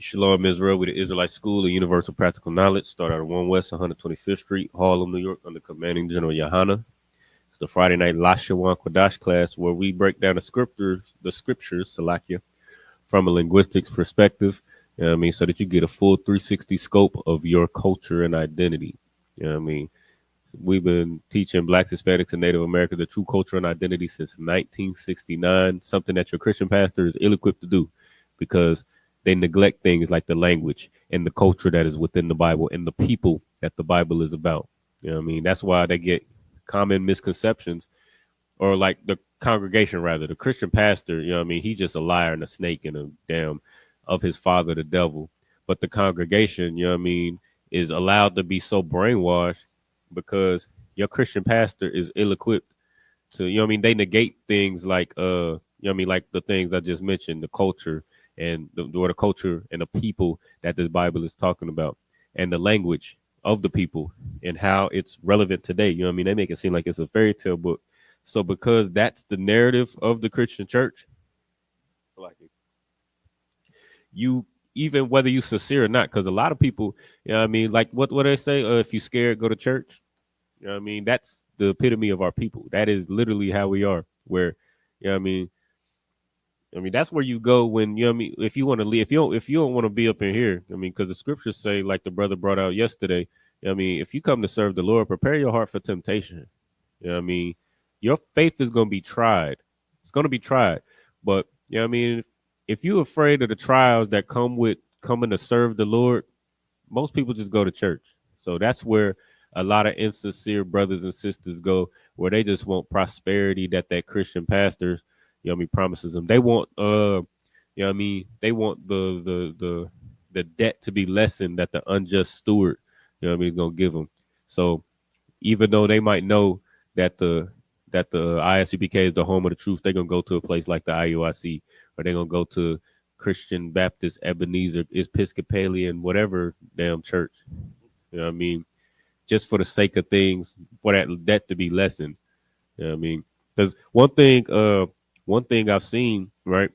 Shalom Israel with the Israelite School of Universal Practical Knowledge. Start out at 1 West 125th Street, Harlem, New York, under Commanding General Yohana. It's the Friday night Lashawan Qadash class where we break down the scriptures, Salakia, from a linguistics perspective. You know what I mean? So that you get a full 360 scope of your culture and identity. You know what I mean? We've been teaching Blacks, Hispanics, and Native Americans the true culture and identity since 1969, something that your Christian pastor is ill-equipped to do because they neglect things like the language and the culture that is within the Bible and the people that the Bible is about. You know what I mean? That's why they get common misconceptions, or like the congregation, rather. The Christian pastor, you know what I mean? He's just a liar and a snake and a damn of his father, the devil. But the congregation, you know what I mean, is allowed to be so brainwashed because your Christian pastor is ill-equipped to, you know what I mean? They negate things like, you know what I mean, like the things I just mentioned, the culture and the culture and the people that this Bible is talking about, and the language of the people and how it's relevant today. You know what I mean? They make it seem like it's a fairy tale book. So because that's the narrative of the Christian church, like you, even whether you sincere or not, because a lot of people, you know what I mean, like what they say, if you scared, go to church. You know what I mean? That's the epitome of our people. That is literally how we are, where, you know what I mean, that's where you go when, you know what I mean, if you want to leave, if you don't want to be up in here, I mean, because the scriptures say, like the brother brought out yesterday, you know what I mean, if you come to serve the Lord, prepare your heart for temptation. You know what I mean? Your faith is going to be tried. It's going to be tried. But, you know what I mean, if you're afraid of the trials that come with coming to serve the Lord, most people just go to church. So that's where a lot of insincere brothers and sisters go, where they just want prosperity that Christian pastors, you know what I mean, promises them. They want, you know what I mean, they want the debt to be lessened that the unjust steward, you know what I mean, is going to give them. So even though they might know that the ISUPK is the home of the truth, they're going to go to a place like the IUIC, or they're going to go to Christian, Baptist, Ebenezer, Episcopalian, whatever damn church, you know what I mean, just for the sake of things, for that debt to be lessened. You know what I mean? Because one thing I've seen, right,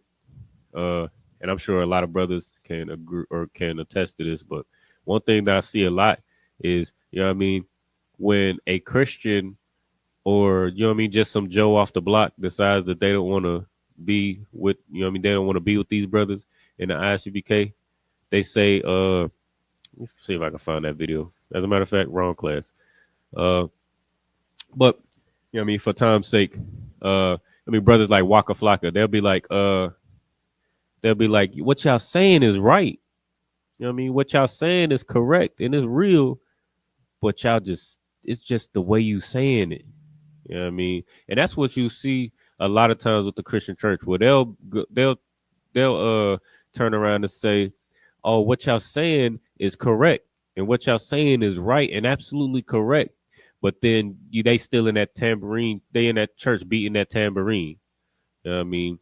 and I'm sure a lot of brothers can agree or can attest to this, but one thing that I see a lot is, you know what I mean, when a Christian, or, you know what I mean, just some Joe off the block decides that they don't want to be with, you know what I mean, they don't want to be with these brothers in the ISUPK, they say, let me see if I can find that video. As a matter of fact, wrong class. But, you know what I mean, for time's sake, I mean, brothers like Waka Flocka, they'll be like, what y'all saying is right. You know what I mean? What y'all saying is correct and it's real, but y'all just, it's just the way you saying it. You know what I mean? And that's what you see a lot of times with the Christian church, where they'll turn around and say, oh, what y'all saying is correct and what y'all saying is right and absolutely correct. But then they still in that tambourine, they in that church beating that tambourine. You know what I mean?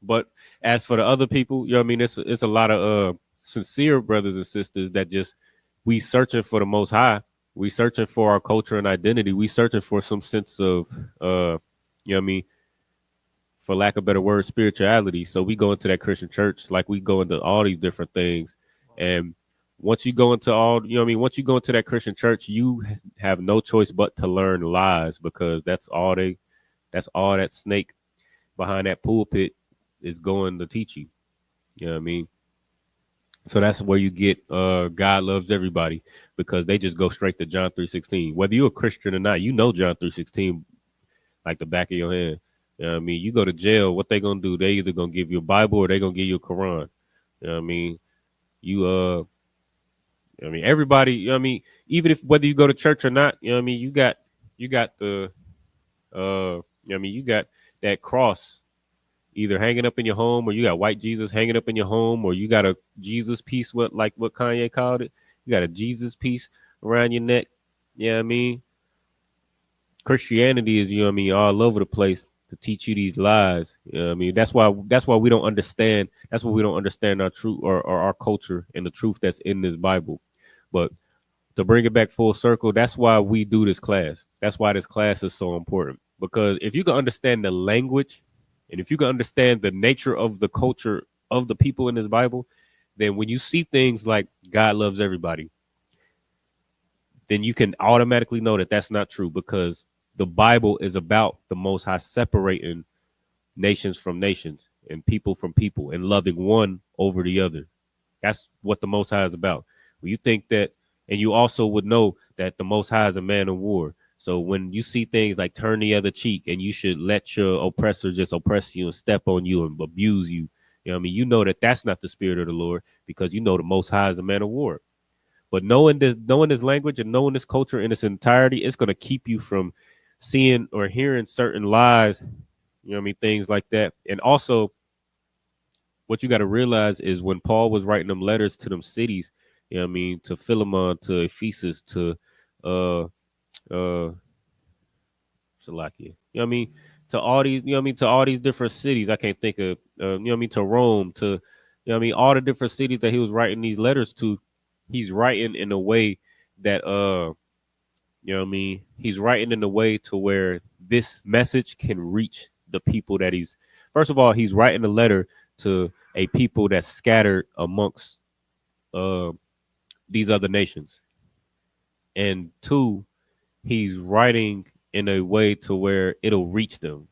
But as for the other people, you know what I mean? It's a lot of sincere brothers and sisters that just, we searching for the Most High. We searching for our culture and identity. We searching for some sense of, you know what I mean, for lack of a better word, spirituality. So we go into that Christian church, like we go into all these different things. And once you go into all, you know what I mean, once you go into that Christian church, you have no choice but to learn lies, because that's all that snake behind that pulpit is going to teach you. You know what I mean? So that's where you get God loves everybody, because they just go straight to John 3:16. Whether you're a Christian or not, you know John 3:16 like the back of your hand. You know what I mean? You go to jail, what they gonna do? They either gonna give you a Bible or they gonna give you a Quran. You know what I mean? I mean, everybody, you know what I mean, even if whether you go to church or not, you know what I mean, you got the you know what I mean, you got that cross either hanging up in your home, or you got white Jesus hanging up in your home, or you got a Jesus piece, what Kanye called it. You got a Jesus piece around your neck. You know what I mean? Christianity is, you know what I mean, all over the place to teach you these lies. You know what I mean? That's why we don't understand. That's why we don't understand our truth, or our culture and the truth that's in this Bible. But to bring it back full circle, that's why we do this class. That's why this class is so important, because if you can understand the language, and if you can understand the nature of the culture of the people in this Bible, then when you see things like God loves everybody, then you can automatically know that that's not true, because the Bible is about the Most High separating nations from nations and people from people and loving one over the other. That's what the Most High is about. When you think that, and you also would know that the Most High is a man of war. So when you see things like turn the other cheek and you should let your oppressor just oppress you and step on you and abuse you, you know what I mean? You know that that's not the spirit of the Lord, because you know the Most High is a man of war. But knowing this language and knowing this culture in its entirety, it's going to keep you from seeing or hearing certain lies, you know what I mean? Things like that. And also, what you got to realize is when Paul was writing them letters to them cities, you know what I mean, to Philemon, to Ephesus, to Salakia, you know what I mean, to all these, you know what I mean, to all these different cities. I can't think of, you know what I mean, to Rome, to, you know what I mean, all the different cities that he was writing these letters to. He's writing in a way that, you know what I mean, he's writing in a way to where this message can reach the people that he's, first of all, he's writing a letter to a people that's scattered amongst these other nations. And two, he's writing in a way to where it'll reach them,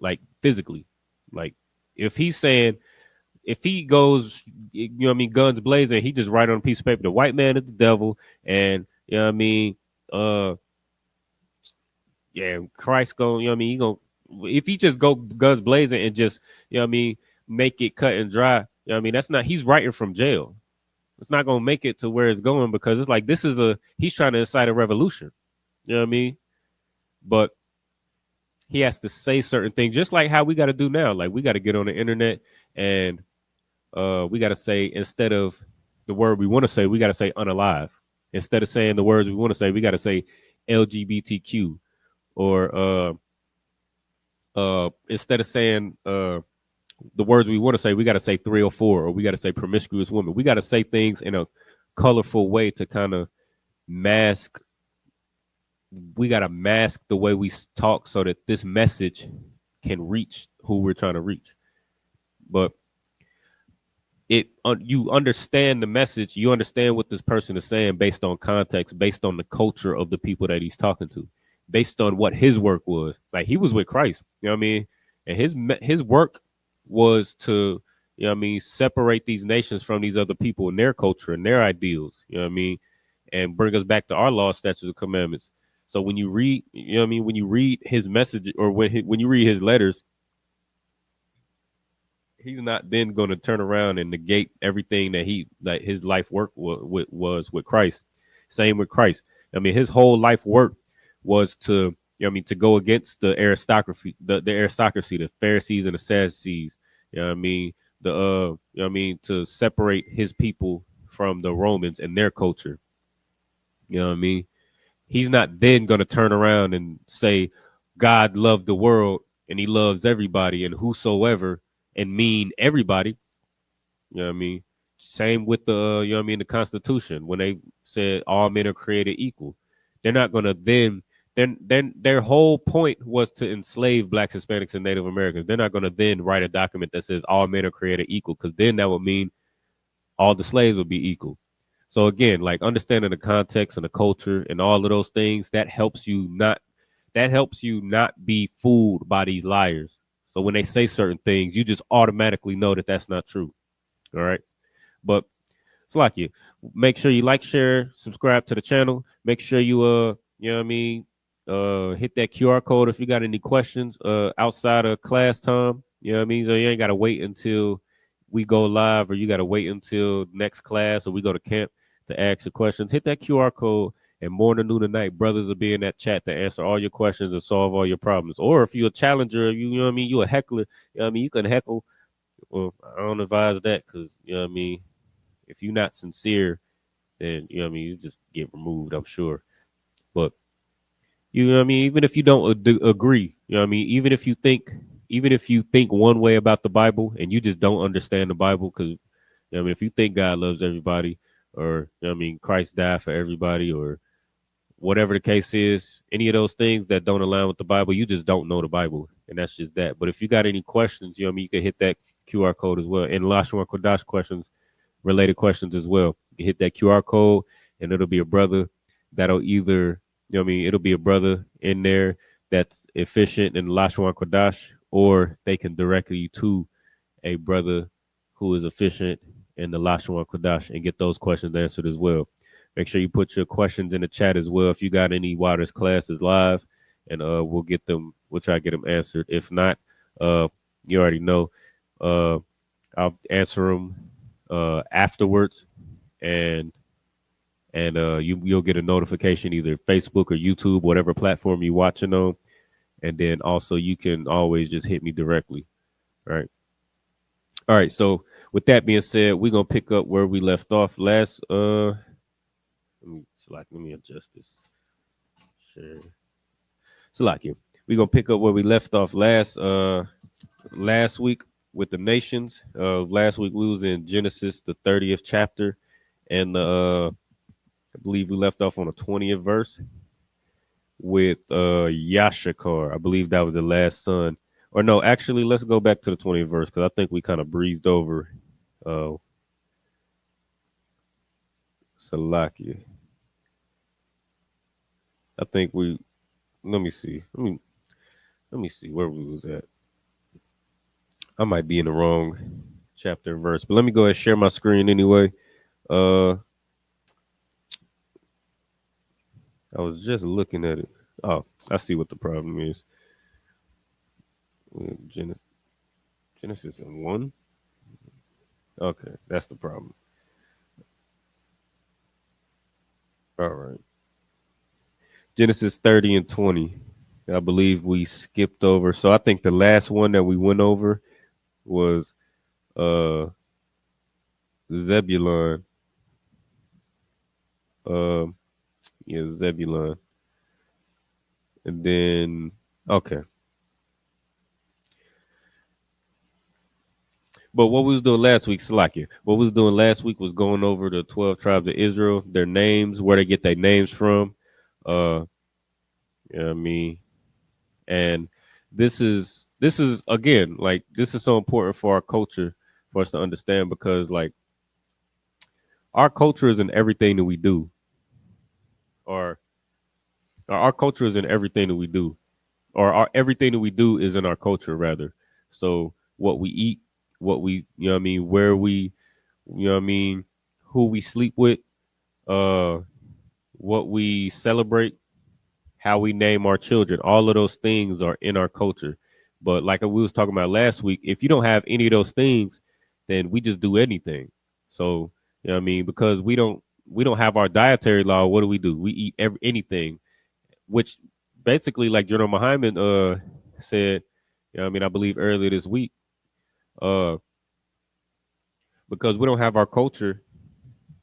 like physically. Like if he's saying, if he goes, you know what I mean, guns blazing, he just write on a piece of paper, the white man is the devil, and you know what I mean, yeah, Christ going, you know what I mean, he going, if he just go guns blazing and just, you know what I mean, make it cut and dry, you know what I mean, that's not, he's writing from jail. It's not going to make it to where it's going, because it's like, he's trying to incite a revolution, you know what I mean? But he has to say certain things, just like how we got to do now. Like we got to get on the internet and we got to say, instead of the word we want to say, we got to say unalive. Instead of saying the words we want to say, we got to say LGBTQ. Or instead of saying the words we want to say, we got to say 304, or we got to say promiscuous woman. We got to say things in a colorful way to kind of mask. We got to mask the way we talk so that this message can reach who we're trying to reach. But you understand the message, you understand what this person is saying based on context, based on the culture of the people that he's talking to, based on what his work was. Like he was with Christ, you know what I mean? And his work was to, you know what I mean, separate these nations from these other people and their culture and their ideals, you know what I mean, and bring us back to our law, statutes, and commandments. So when you read, you know what I mean, when you read his message, or when you read his letters, he's not then going to turn around and negate everything that his life work was with Christ. Same with Christ. I mean, his whole life work was to, you know what I mean, to go against the aristocracy, the aristocracy, the Pharisees and the Sadducees, you know what I mean, you know what I mean, to separate his people from the Romans and their culture. You know what I mean? He's not then going to turn around and say God loved the world and he loves everybody and whosoever, and mean everybody. You know what I mean? Same with the, you know what I mean, the Constitution, when they said all men are created equal. They're not going to then their whole point was to enslave blacks, Hispanics, and Native Americans. They're not going to then write a document that says all men are created equal, because then that would mean all the slaves would be equal. So again, like understanding the context and the culture and all of those things, that helps you not be fooled by these liars. So when they say certain things, you just automatically know that that's not true. All right. But it's like you make sure you like, share, subscribe to the channel. Make sure you, you know what I mean? Hit that QR code if you got any questions outside of class time. You know what I mean? So you ain't got to wait until we go live, or you got to wait until next class or we go to camp to ask your questions. Hit that QR code, and morning, noon, and night, brothers will be in that chat to answer all your questions and solve all your problems. Or if you're a challenger, you know what I mean, you a heckler, you know what I mean, you can heckle. Well, I don't advise that, because, you know what I mean, if you're not sincere, then, you know what I mean, you just get removed, I'm sure. But, you know what I mean, even if you don't agree, you know what I mean, even if you think one way about the Bible and you just don't understand the Bible, because, you know what I mean, if you think God loves everybody, or, you know what I mean, Christ died for everybody, or whatever the case is, any of those things that don't align with the Bible, you just don't know the Bible. And that's just that. But if you got any questions, you know what I mean, you can hit that QR code as well. And Lashawan Qadash questions related questions as well. You hit that QR code, and it'll be a brother that'll either, it'll be a brother in there that's efficient in Lashawan Qadash, or they can direct you to a brother who is efficient in the Lashawan Qadash and get those questions answered as well. Make sure you put your questions in the chat as well if you got any while this class is live, and we'll get them. We'll try to get them answered. If not, you already know, I'll answer them afterwards, and you'll get a notification either Facebook or YouTube, whatever platform you're watching on, and then also you can always just hit me directly. All right. So with that being said, we're gonna pick up where we left off last. Let me adjust this. Sure. Salakia. We're gonna pick up where we left off last week with the nations. Last week we was in Genesis, the 30th chapter, and I believe we left off on the 20th verse with Yashakar. I believe that was the last son. Or no, actually, let's go back to the 20th verse because I think we kind of breezed over Salakia. I think let me see where we was at. I might be in the wrong chapter and verse, but let me go ahead and share my screen anyway. I was just looking at it. Oh, I see what the problem is. Genesis 1. Okay, that's the problem. All right. Genesis 30 and 20. I believe we skipped over. So I think the last one that we went over was Zebulun. Zebulun. And then, okay. But what we was doing last week, Salakia, what we was doing last week was going over the 12 tribes of Israel, their names, where they get their names from. And this is again, like, this is so important for our culture for us to understand, because like our culture is in everything that we do, or our culture is in everything that we do, or everything that we do is in our culture rather. So what we eat, what we, where we, who we sleep with, what we celebrate, how we name our children, all of those things are in our culture. But like we was talking about last week, if you don't have any of those things, then we just do anything. So, because we don't have our dietary law, what do? We eat anything, which basically, like General Muhammad said, I believe earlier this week, because we don't have our culture,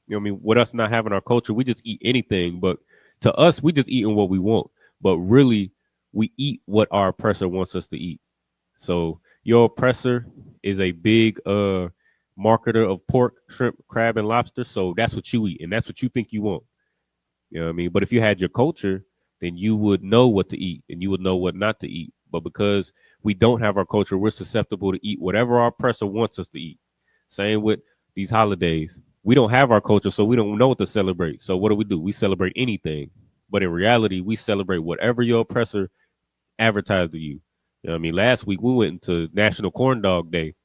with us not having our culture, we just eat anything. But to us, we just eating what we want. But really, we eat what our oppressor wants us to eat. So your oppressor is a big marketer of pork, shrimp, crab, and lobster. So that's what you eat, and that's what you think you want. But if you had your culture, then you would know what to eat, and you would know what not to eat. But because we don't have our culture, we're susceptible to eat whatever our oppressor wants us to eat. Same with these holidays. We don't have our culture, so we don't know what to celebrate. So what do? We celebrate anything. But in reality, we celebrate whatever your oppressor advertised to you. Last week we went into National Corn Dog Day,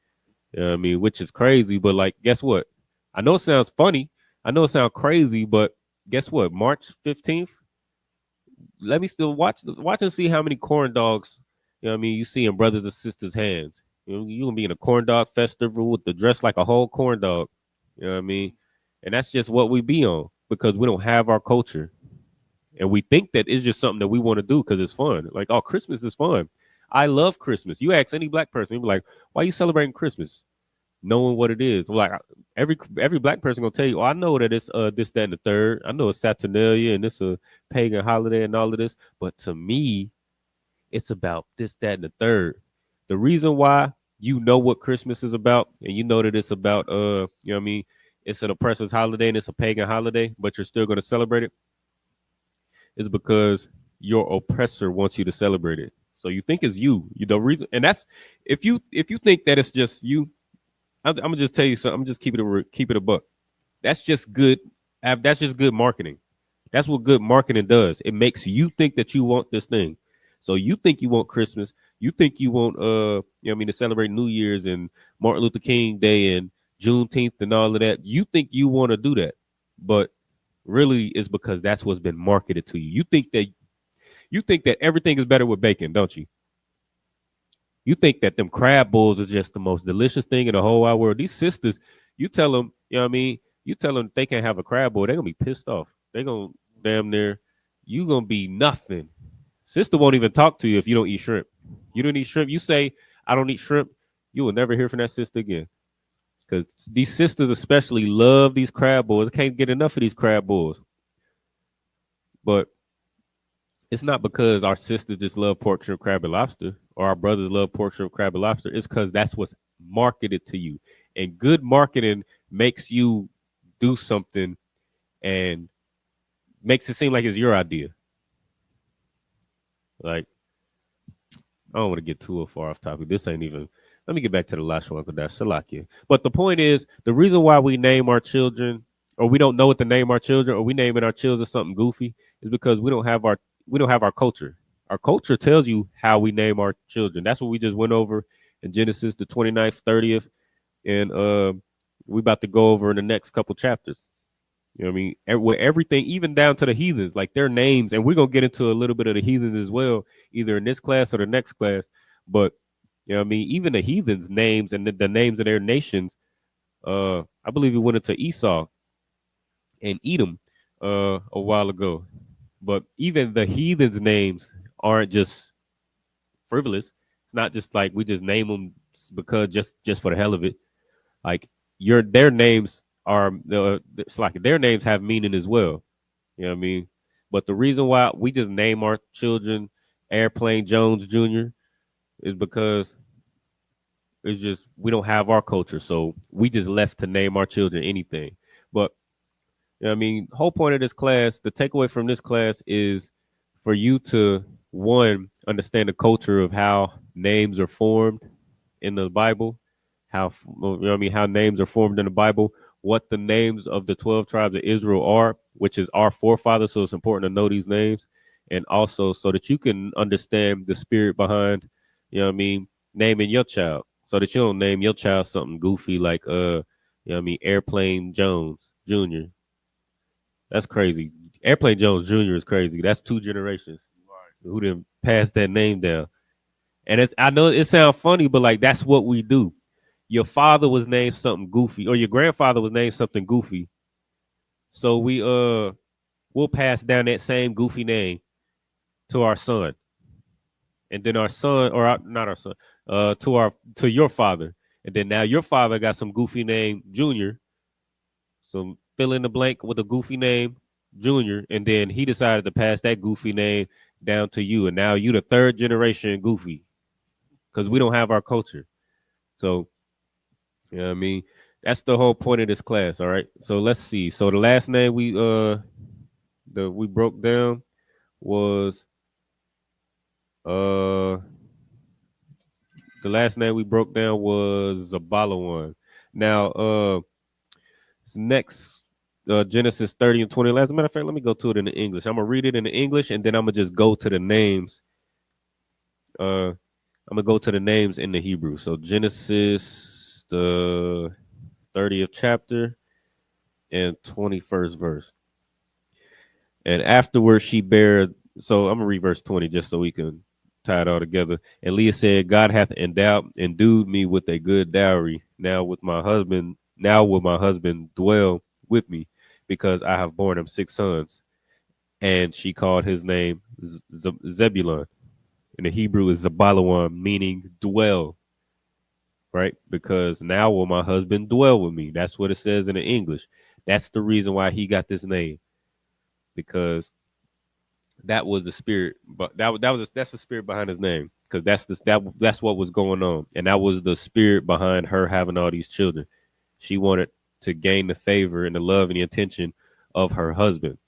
which is crazy. But like, guess what? I know it sounds funny. I know it sounds crazy, but guess what? March 15th, let me still watch and see how many corn dogs, you see in brothers and sisters' hands. You're going to be in a corn dog festival with the dress like a whole corn dog. And that's just what we be on, because we don't have our culture. And we think that it's just something that we want to do because it's fun. Like, oh, Christmas is fun. I love Christmas. You ask any black person, you'll be like, why are you celebrating Christmas? Knowing what it is. Like, every black person gonna tell you, oh, I know that it's this, that, and the third. I know it's Saturnalia and it's a pagan holiday and all of this. But to me, it's about this, that, and the third. The reason why you know what Christmas is about, and you know that it's about it's an oppressor's holiday and it's a pagan holiday, but you're still gonna celebrate it, is because your oppressor wants you to celebrate it. So you think it's you. The reason, and that's if you think that it's just you, I'm gonna just tell you something. I'm just keep it a buck. That's just good. That's just good marketing. That's what good marketing does. It makes you think that you want this thing. So you think you want Christmas. You think you want to celebrate New Year's and Martin Luther King Day and Juneteenth and all of that. You think you want to do that. But really it's because that's what's been marketed to you. You think that everything is better with bacon, don't you? You think that them crab bowls is just the most delicious thing in the whole wide world. These sisters, you tell them, you tell them they can't have a crab bowl, they're gonna be pissed off. They're gonna damn near, you gonna be nothing. Sister won't even talk to you if you don't eat shrimp. You don't eat shrimp. You say, I don't eat shrimp, you will never hear from that sister again. Because these sisters especially love these crab bowls. Can't get enough of these crab bowls. But it's not because our sisters just love pork, shrimp, crab, and lobster, or our brothers love pork, shrimp, crab, and lobster. It's because that's what's marketed to you. And good marketing makes you do something and makes it seem like it's your idea. Like, I don't want to get too far off topic. This ain't even. Let me get back to the Lashawan Qadash, Salakia. But the point is, the reason why we name our children, or we don't know what to name our children, or we naming our children something goofy, is because we don't have our culture. Our culture tells you how we name our children. That's what we just went over in Genesis, the 29th, 30th, and we about to go over in the next couple chapters. You know what I mean? Where everything, even down to the heathens, like their names, and we're going to get into a little bit of the heathens as well, either in this class or the next class. But, you know what I mean? Even the heathens' names and the names of their nations, I believe we went into Esau and Edom a while ago. But even the heathens' names aren't just frivolous. It's not just like we just name them because just for the hell of it. Like their names are it's like their names have meaning as well. You know what I mean? But the reason why we just name our children Airplane Jones Jr. is because it's just we don't have our culture, so we just left to name our children anything. But you know what I mean? Whole point of this class, the takeaway from this class is for you to, one, understand the culture of how names are formed in the Bible, how names are formed in the Bible, what the names of the 12 tribes of Israel are, which is our forefathers. So it's important to know these names, and also so that you can understand the spirit behind, naming your child, so that you don't name your child something goofy like Airplane Jones Jr. That's crazy. Airplane Jones Jr. is crazy. That's two generations who didn't pass that name down. And I know it sounds funny, but like that's what we do. Your father was named something goofy, or your grandfather was named something goofy. So we'll pass down that same goofy name to our son. And then our son, or not our son, to your father. And then now your father got some goofy name, Junior. So fill in the blank with a goofy name, Junior, and then he decided to pass that goofy name down to you. And now you the third generation goofy because we don't have our culture. So, you know what I mean? That's the whole point of this class, all right? So let's see. So the last name we broke down was Zabalawan. Now next Genesis 30 and 20. As a matter of fact, let me go to it in the English. I'm gonna read it in the English, and then I'm gonna just go to the names. I'm gonna go to the names in the Hebrew. So Genesis, the 30th chapter and 21st verse. And afterwards she bare. So I'm gonna read verse 20 just so we can tie it all together. And Leah said, God hath endued me with a good dowry. Now will my husband dwell with me, because I have borne him 6 sons. And she called his name Zebulun. In the Hebrew is Zabalawan, meaning dwell. Right? Because now will my husband dwell with me. That's what it says in the English. That's the reason why he got this name. Because that was the spirit, but that's the spirit behind his name. Because that's what was going on. And that was the spirit behind her having all these children. She wanted to gain the favor and the love and the attention of her husband.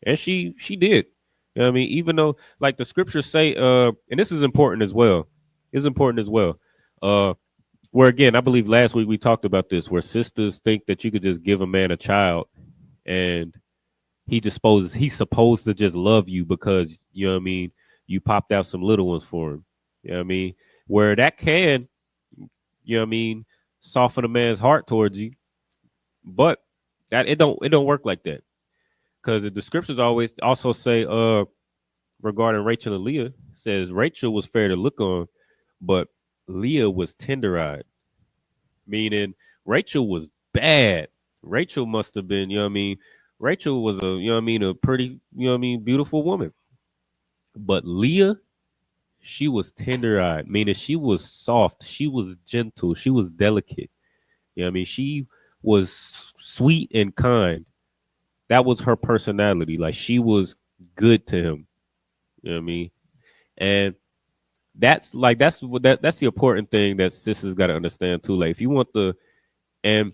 And she did. You know what I mean? Even though, like the scriptures say, and this is important as well. It's important as well. where again, I believe last week we talked about this, where sisters think that you could just give a man a child and he's supposed to just love you because you know what I mean, you popped out some little ones for him. You know what I mean? Where that can, you know what I mean, soften a man's heart towards you, but that it don't work like that. Because the scriptures always also say regarding Rachel and Leah, says Rachel was fair to look on, but Leah was tender-eyed, meaning Rachel was bad. Rachel must have been, you know what I mean? Rachel was you know what I mean, a pretty, you know what I mean, beautiful woman. But Leah, she was tender-eyed, meaning she was soft, she was gentle, she was delicate. You know what I mean? She was sweet and kind. That was her personality. Like she was good to him. You know what I mean? And that's the important thing that sisters got to understand too. Like if you want and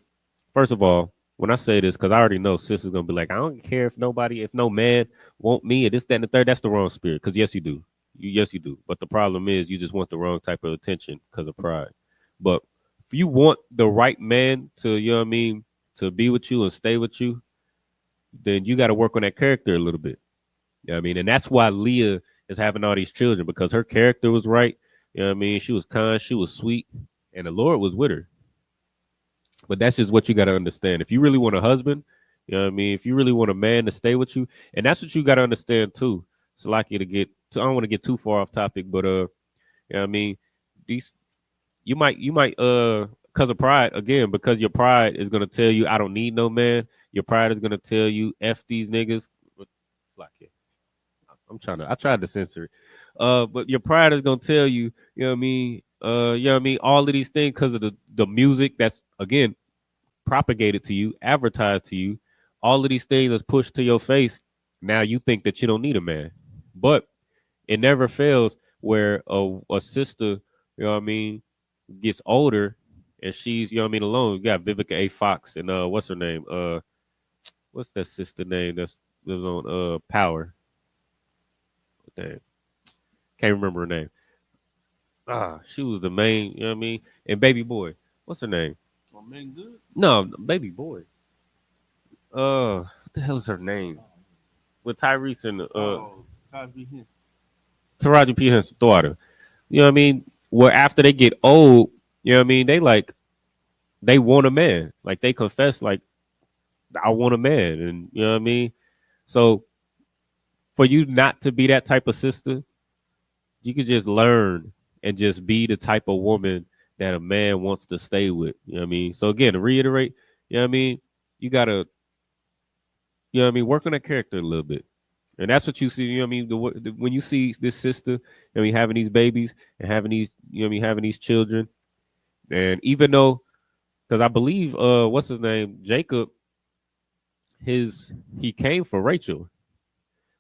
first of all, when I say this, because I already know sisters gonna be like, I don't care if no man want me or this, that, and the third. That's the wrong spirit. Because yes, you do. Yes, you do. But the problem is you just want the wrong type of attention because of pride. But if you want the right man to, you know what I mean, to be with you and stay with you, then you got to work on that character a little bit. You know what I mean? And that's why Leah is having all these children, because her character was right. You know what I mean? She was kind, she was sweet, and the Lord was with her. But that's just what you got to understand. If you really want a husband, you know what I mean? If you really want a man to stay with you, and that's what you got to understand too. It's like you I don't want to get too far off topic, but you know what I mean? These you might because of pride, again, because your pride is gonna tell you I don't need no man. Your pride is gonna tell you F these niggas. Like it. I tried to censor it. But your pride is gonna tell you, you know what I mean, you know what I mean, all of these things because of the music that's again propagated to you, advertised to you, all of these things that's pushed to your face. Now you think that you don't need a man. But it never fails where a sister, you know what I mean, gets older and she's, you know what I mean, alone. You got Vivica A. Fox and what's her name? What's that sister name that's lives on Power? Damn. Can't remember her name. She was the main, you know what I mean? And Baby Boy. What's her name? Good? No, Baby Boy. What the hell is her name? With Tyrese and Taraji P. Henson's daughter. You know what I mean? Where after they get old, you know what I mean, they want a man. Like they confess like I want a man. And you know what I mean? So for you not to be that type of sister, you could just learn and just be the type of woman that a man wants to stay with. You know what I mean? So again, to reiterate, you know what I mean? You gotta, you know what I mean, work on that character a little bit. And that's what you see, you know what I mean? When you see this sister, you know, I mean, having these babies and having these, you know what I mean, having these children. And even though, because I believe what's his name? Jacob, he came for Rachel.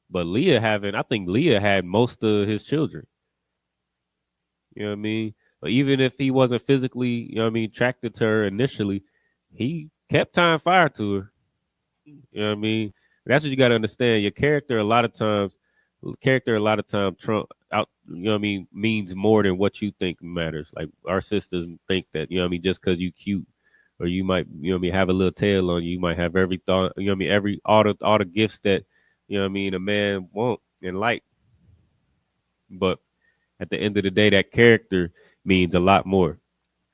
But I think Leah had most of his children. You know what I mean? But even if he wasn't physically, you know what I mean, attracted to her initially, he kept tying fire to her. You know what I mean? That's what you got to understand. Your character, a lot of times, trump out. You know what I mean? Means more than what you think matters. Like our sisters think that, you know what I mean, just because you cute or you might, you know what I mean, have a little tail on you, you might have every thought. You know what I mean? All the gifts that, you know what I mean, a man want and like. But at the end of the day, that character means a lot more.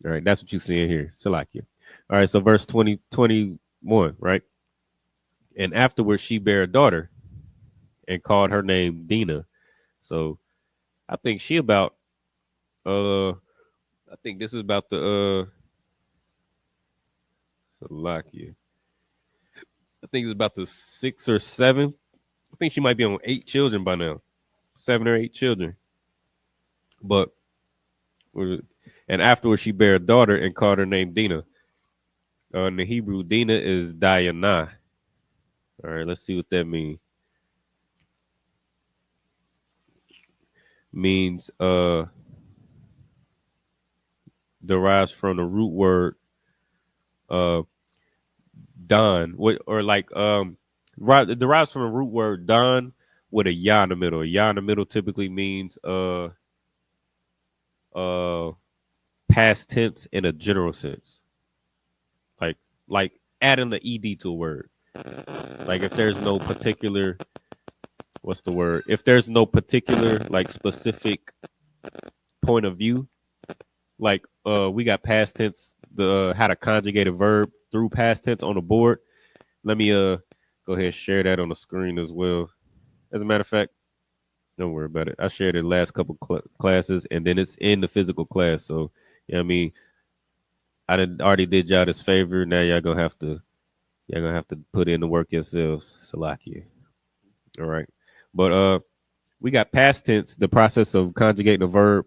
All right, that's what you're seeing here. Salakia. All right, so verse 21, right? And afterwards she bare a daughter and called her name Dinah. So I think she about I think this is about the Salakia. I think it's about the 6 or 7. I think she might be on 8 children by now. 7 or 8 children. But and afterwards she bare a daughter and called her name Dinah. In the Hebrew, Dinah is Diana. All right, let's see what that means. Means derives from the root word don, or like it derives from the root word don with a ya in the middle. A ya in the middle typically means past tense in a general sense. Like adding the ed to a word. Like if there's no particular, what's the word? If there's no particular like specific point of view, like we got past tense, the how to conjugate a verb through past tense on the board. Let me go ahead and share that on the screen as well. As a matter of fact, don't worry about it. I shared it last couple classes, and then it's in the physical class. So, yeah, I mean, already did y'all this favor. Now y'all gonna have to put in the work yourselves. Salakia. All right, but we got past tense, the process of conjugating a verb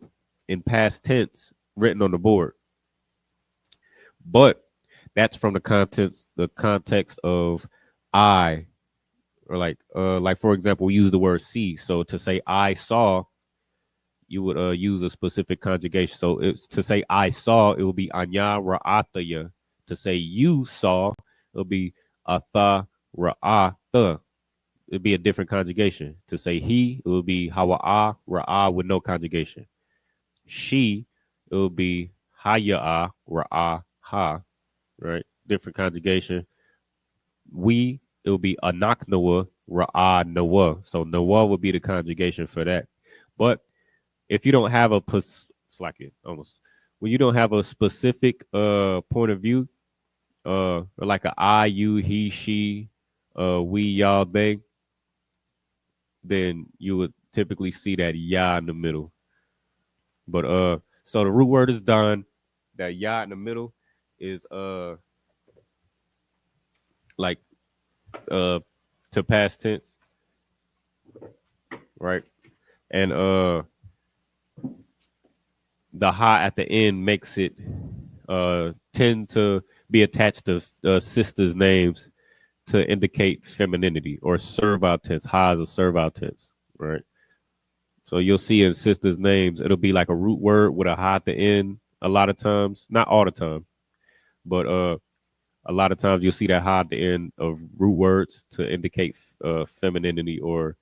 in past tense written on the board. But that's from the context of I, or like for example, we use the word see. So to say I saw, you would use a specific conjugation. So it's to say I saw, it will be anya ra'ataya. To say you saw, it'll be atha ra'ata. It'd be a different conjugation. To say he, it would be hawa'a ra'a with no conjugation. She, it will be haya'a ra'a ha, right? Different conjugation. We, it will be anak nawa ra'a nawa. So nawa would be the conjugation for that. But if you don't have it's like it almost when you don't have a specific point of view, or like a I, you, he, she, we, y'all, they, then you would typically see that ya in the middle. But so the root word is done. That ya in the middle is like to past tense, right? And the ha at the end makes it tend to be attached to sisters' names to indicate femininity, or servile tense. Ha is a servile tense, right? So you'll see in sisters' names, it'll be like a root word with a ha at the end a lot of times. Not all the time, but a lot of times you'll see that ha at the end of root words to indicate femininity, or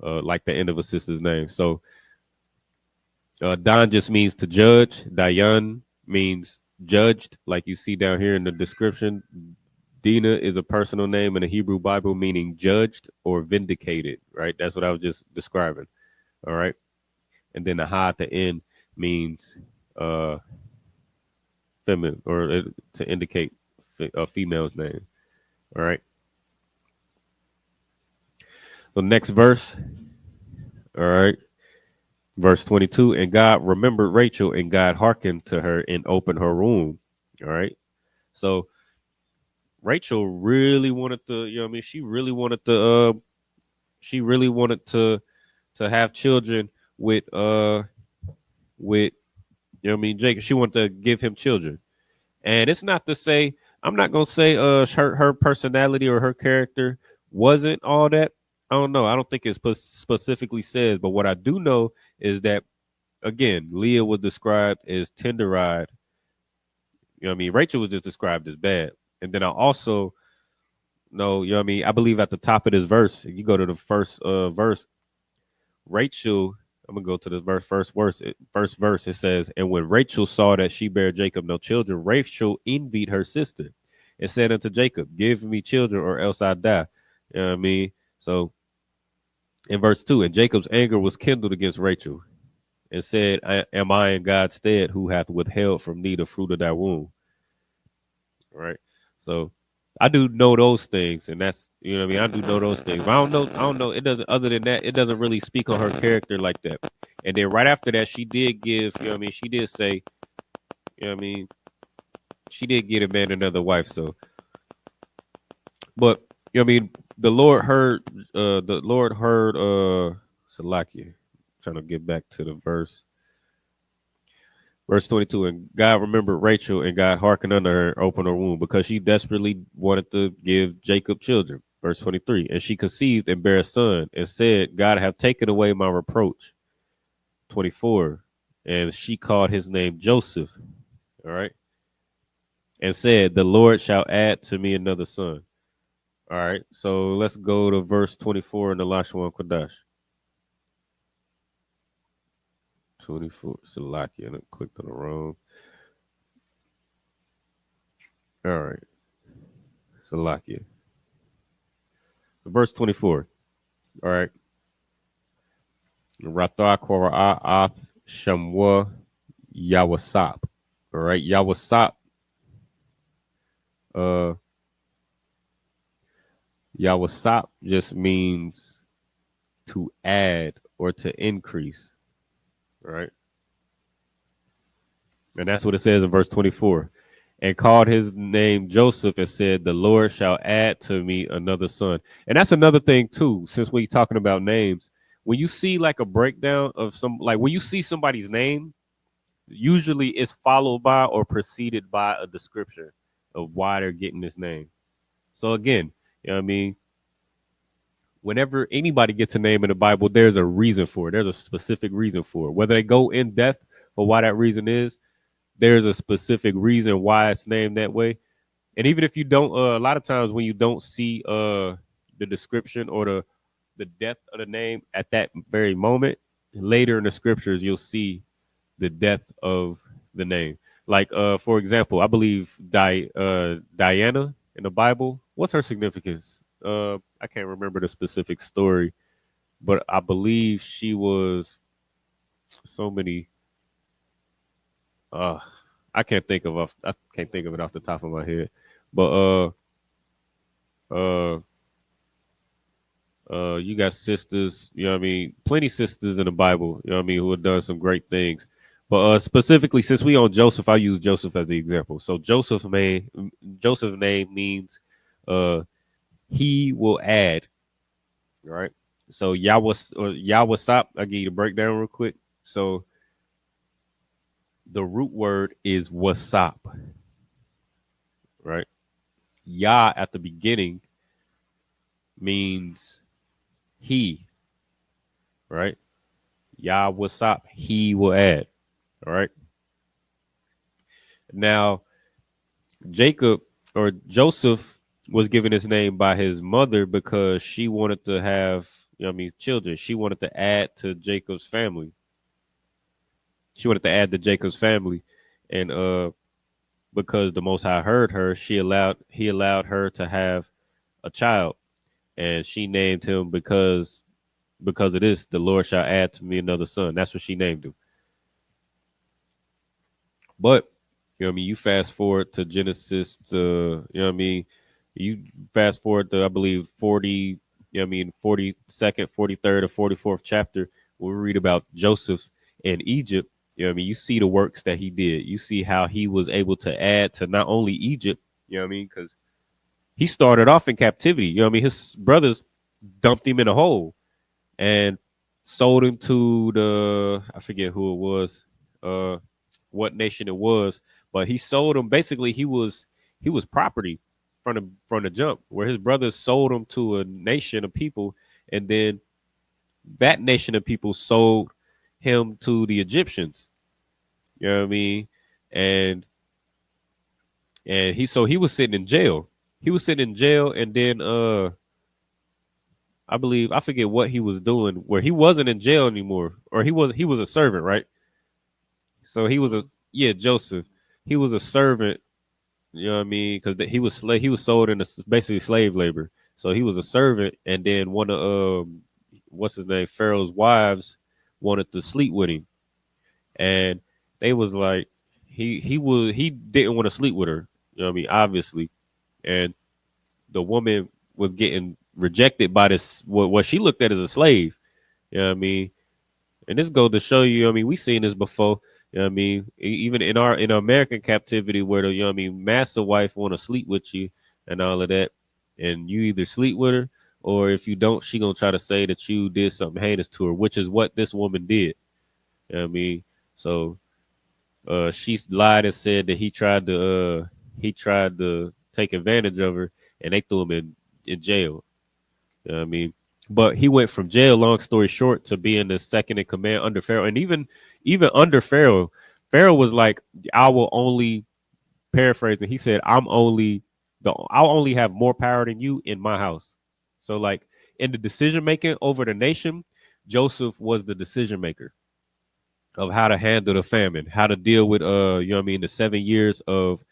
like the end of a sister's name. So Dan just means to judge. Dayan means judged, like you see down here in the description. Dina is a personal name in the Hebrew Bible meaning judged or vindicated, right? That's what I was just describing. All right. And then the ha at the end means feminine, or to indicate a female's name. All right. So next verse. All right. Verse 22, and God remembered Rachel, and God hearkened to her and opened her womb. All right. So Rachel really wanted to, you know what I mean? She really wanted to have children with you know what I mean, Jacob. She wanted to give him children. And it's not to say, I'm not gonna say her personality or her character wasn't all that. I don't know. I don't think it specifically says, but what I do know is that, again, Leah was described as tender-eyed. You know what I mean? Rachel was just described as bad. And then I also know, you know what I mean? I believe at the top of this verse, if you go to the first verse, Rachel, I'm going to go to the first verse. It says, and when Rachel saw that she bare Jacob no children, Rachel envied her sister and said unto Jacob, give me children or else I die. You know what I mean? So in verse 2, and Jacob's anger was kindled against Rachel and said, am I in God's stead, who hath withheld from thee the fruit of thy womb? Right. So I do know those things, and that's, you know what I mean? I do know those things. But I don't know. It doesn't, other than that, it doesn't really speak on her character like that. And then right after that, she did give, you know what I mean? She did say, you know what I mean? She did get a man another wife. So, but, you know what I mean? The Lord heard Salakia. Trying to get back to the verse. Verse 22, and God remembered Rachel, and God hearkened unto her, opened her womb, because she desperately wanted to give Jacob children. Verse 23, and she conceived and bare a son, and said, God have taken away my reproach. 24, and she called his name Joseph. All right. And said, the Lord shall add to me another son. All right. So let's go to verse 24 in the Lashawan Qadash. 24. Salakia. I clicked on the wrong. All right. Salakia. So verse 24. All right. Ratha Kora'ath Shamwa Yawasap. All right. Yawasap. Uh, Yawasap just means to add or to increase. All right. And that's what it says in verse 24. And called his name Joseph and said, the Lord shall add to me another son. And that's another thing too, since we're talking about names. When you see like a breakdown of like when you see somebody's name, usually it's followed by or preceded by a description of why they're getting this name. So again, you know what I mean? Whenever anybody gets a name in the Bible, there's a reason for it. There's a specific reason for it. Whether they go in depth for why that reason is, there's a specific reason why it's named that way. And even if you don't, a lot of times when you don't see the description or the depth of the name at that very moment, later in the scriptures, you'll see the depth of the name. Like, for example, I believe Diana in the Bible. What's her significance? I can't remember the specific story, but I believe she was so many. I can't think of it off the top of my head. But you got sisters, you know what I mean? Plenty sisters in the Bible, you know what I mean, who have done some great things. But specifically, since we on Joseph, I use Joseph as the example. So Joseph's name means he will add. All right. So Yahwasap, I'll give you the breakdown real quick. So the root word is wasap. Right? Yah at the beginning means he. Right? Yah wasap, he will add. All right. Now, Jacob or Joseph was given his name by his mother because she wanted to have, you know what I mean, children. She wanted to add to Jacob's family. She wanted to add to Jacob's family. And because the Most High heard her, he allowed her to have a child. And she named him because of this, the Lord shall add to me another son. That's what she named him. But, you know what I mean, you fast forward to Genesis to, you know what I mean, you fast forward to, I believe, 40, you know what I mean, 42nd, 43rd, or 44th chapter, where we read about Joseph in Egypt. You know what I mean? You see the works that he did. You see how he was able to add to not only Egypt, you know what I mean, because he started off in captivity. You know what I mean? His brothers dumped him in a hole and sold him to I forget who it was, what nation it was, but he sold him. Basically, he was property from the jump, where his brothers sold him to a nation of people, and then that nation of people sold him to the Egyptians. You know what I mean? And he was sitting in jail. He was sitting in jail, and then I forget what he was doing, where he wasn't in jail anymore, or he was a servant, right? So he was Joseph. He was a servant, you know what I mean? Because he was sold into basically slave labor. So he was a servant, and then one of what's his name, Pharaoh's wives wanted to sleep with him, and they was like, he didn't want to sleep with her, you know what I mean? Obviously, and the woman was getting rejected by this what she looked at as a slave, you know what I mean? And this goes to show you, I mean, we've seen this before. You know what I mean? Even in American captivity, where the, you know what I mean, master wife want to sleep with you and all of that, and you either sleep with her, or if you don't, she gonna try to say that you did something heinous to her, which is what this woman did. You know what I mean? So she lied and said that he tried to take advantage of her, and they threw him in jail. You know what I mean? But he went from jail, long story short, to being the second in command under Pharaoh. And even under Pharaoh, Pharaoh was like, I will only, paraphrasing, he said, I'll only have more power than you in my house. So like in the decision making over the nation, Joseph was the decision maker. of how to handle the famine, how to deal with you know what I mean, the 7 years of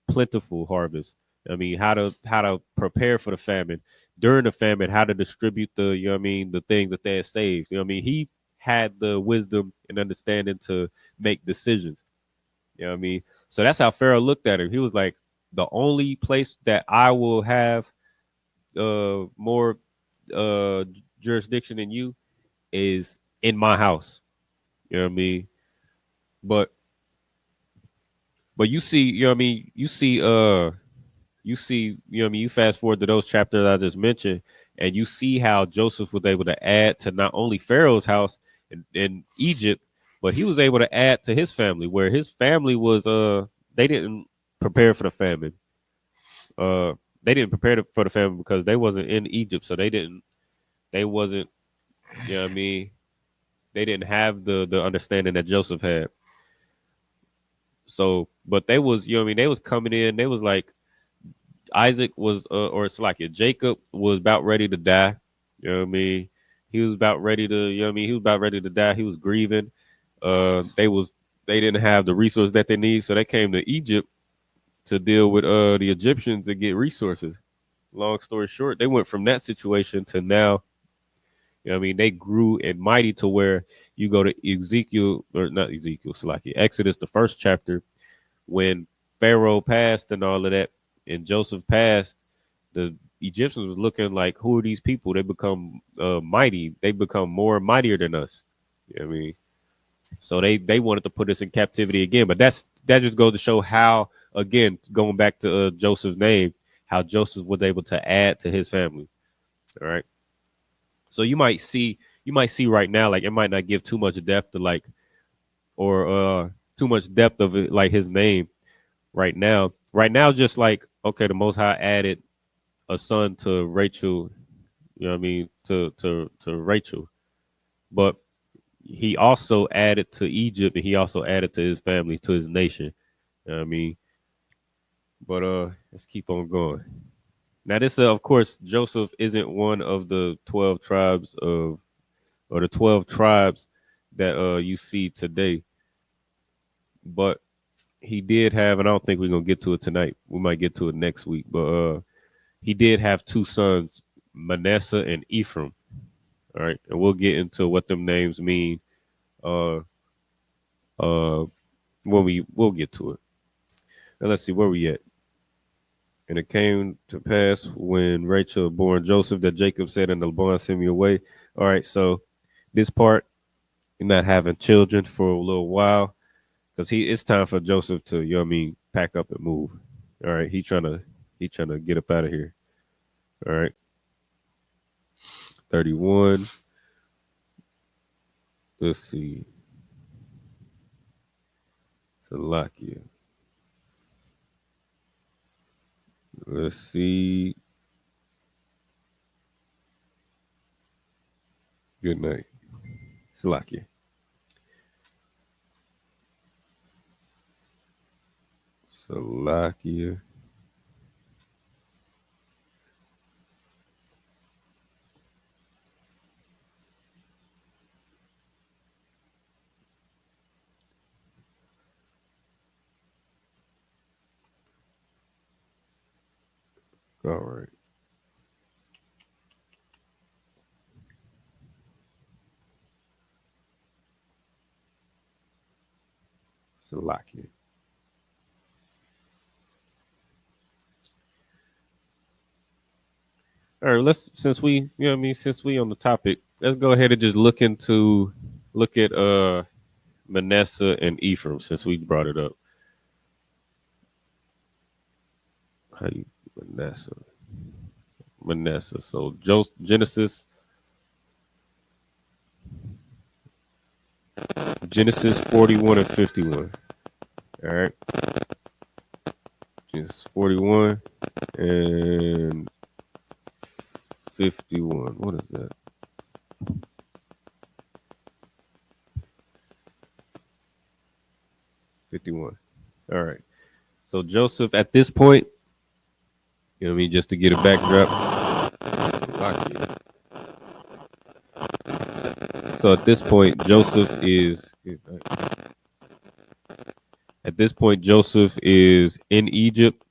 plentiful harvest. I mean, how to prepare for the famine, during the famine, how to distribute the, you know what I mean, the things that they had saved. You know what I mean? He had the wisdom and understanding to make decisions. You know what I mean? So that's how Pharaoh looked at him. He was like, the only place that I will have more uh jurisdiction than you is in my house. You know what I mean? But you see, you know what I mean, you see, you know what I mean, you fast forward to those chapters I just mentioned, and you see how Joseph was able to add to not only Pharaoh's house in Egypt, but he was able to add to his family, where his family was they didn't prepare for the famine. Uh they didn't prepare for the famine because they wasn't in Egypt, so they wasn't, you know what I mean, they didn't have the understanding that Joseph had. So, but they was, you know what I mean, they was coming in, they was like, Isaac was, or it's like Jacob was about ready to die. You know what I mean? He was about ready to, you know what I mean? He was about ready to die. He was grieving. They didn't have the resources that they need, so they came to Egypt to deal with the Egyptians to get resources. Long story short, they went from that situation to now. You know what I mean? They grew and mighty to where you go to Ezekiel, or not Ezekiel, Salaki, Exodus, the first chapter, when Pharaoh passed and all of that, and Joseph passed, the Egyptians was looking like, who are these people? They become mighty. They become more mightier than us. You know what I mean? So they wanted to put us in captivity again. But that just goes to show how, again, going back to Joseph's name, how Joseph was able to add to his family. All right. So you might see right now, like, it might not give too much depth to, like, or too much depth of it, like his name right now. Right now, just like, okay, the Most High added a son to Rachel, you know what I mean, to Rachel, but he also added to Egypt, and he also added to his family, to his nation. You know what I mean, but let's keep on going. Now, this, of course, Joseph isn't one of the 12 tribes of, or the 12 tribes that you see today, but he did have, and I don't think we're gonna get to it tonight. We might get to it next week, but he did have two sons, Manasseh and Ephraim. All right, and we'll get into what them names mean uh when we'll get to it. And let's see where we at. And it came to pass when Rachel born Joseph that Jacob said, "And the Laban sent me away." All right, so this part, you're not having children for a little while, because it's time for Joseph to, you know what I mean, pack up and move. All right, he trying to get up out of here. All right. 31. Let's see. Salakia. Let's see. Good night. Salakia. Salakia. All right. Salakia. All right, since we, you know what I mean, since we on the topic, let's go ahead and just look at Manasseh and Ephraim, since we brought it up. How you Manasseh. So Genesis 41 and 51. All right. Genesis 41 and 51. What is that? $51. All right. So Joseph, at this point, you know what I mean, just to get a backdrop. So at this point, Joseph is At this point, Joseph is in Egypt,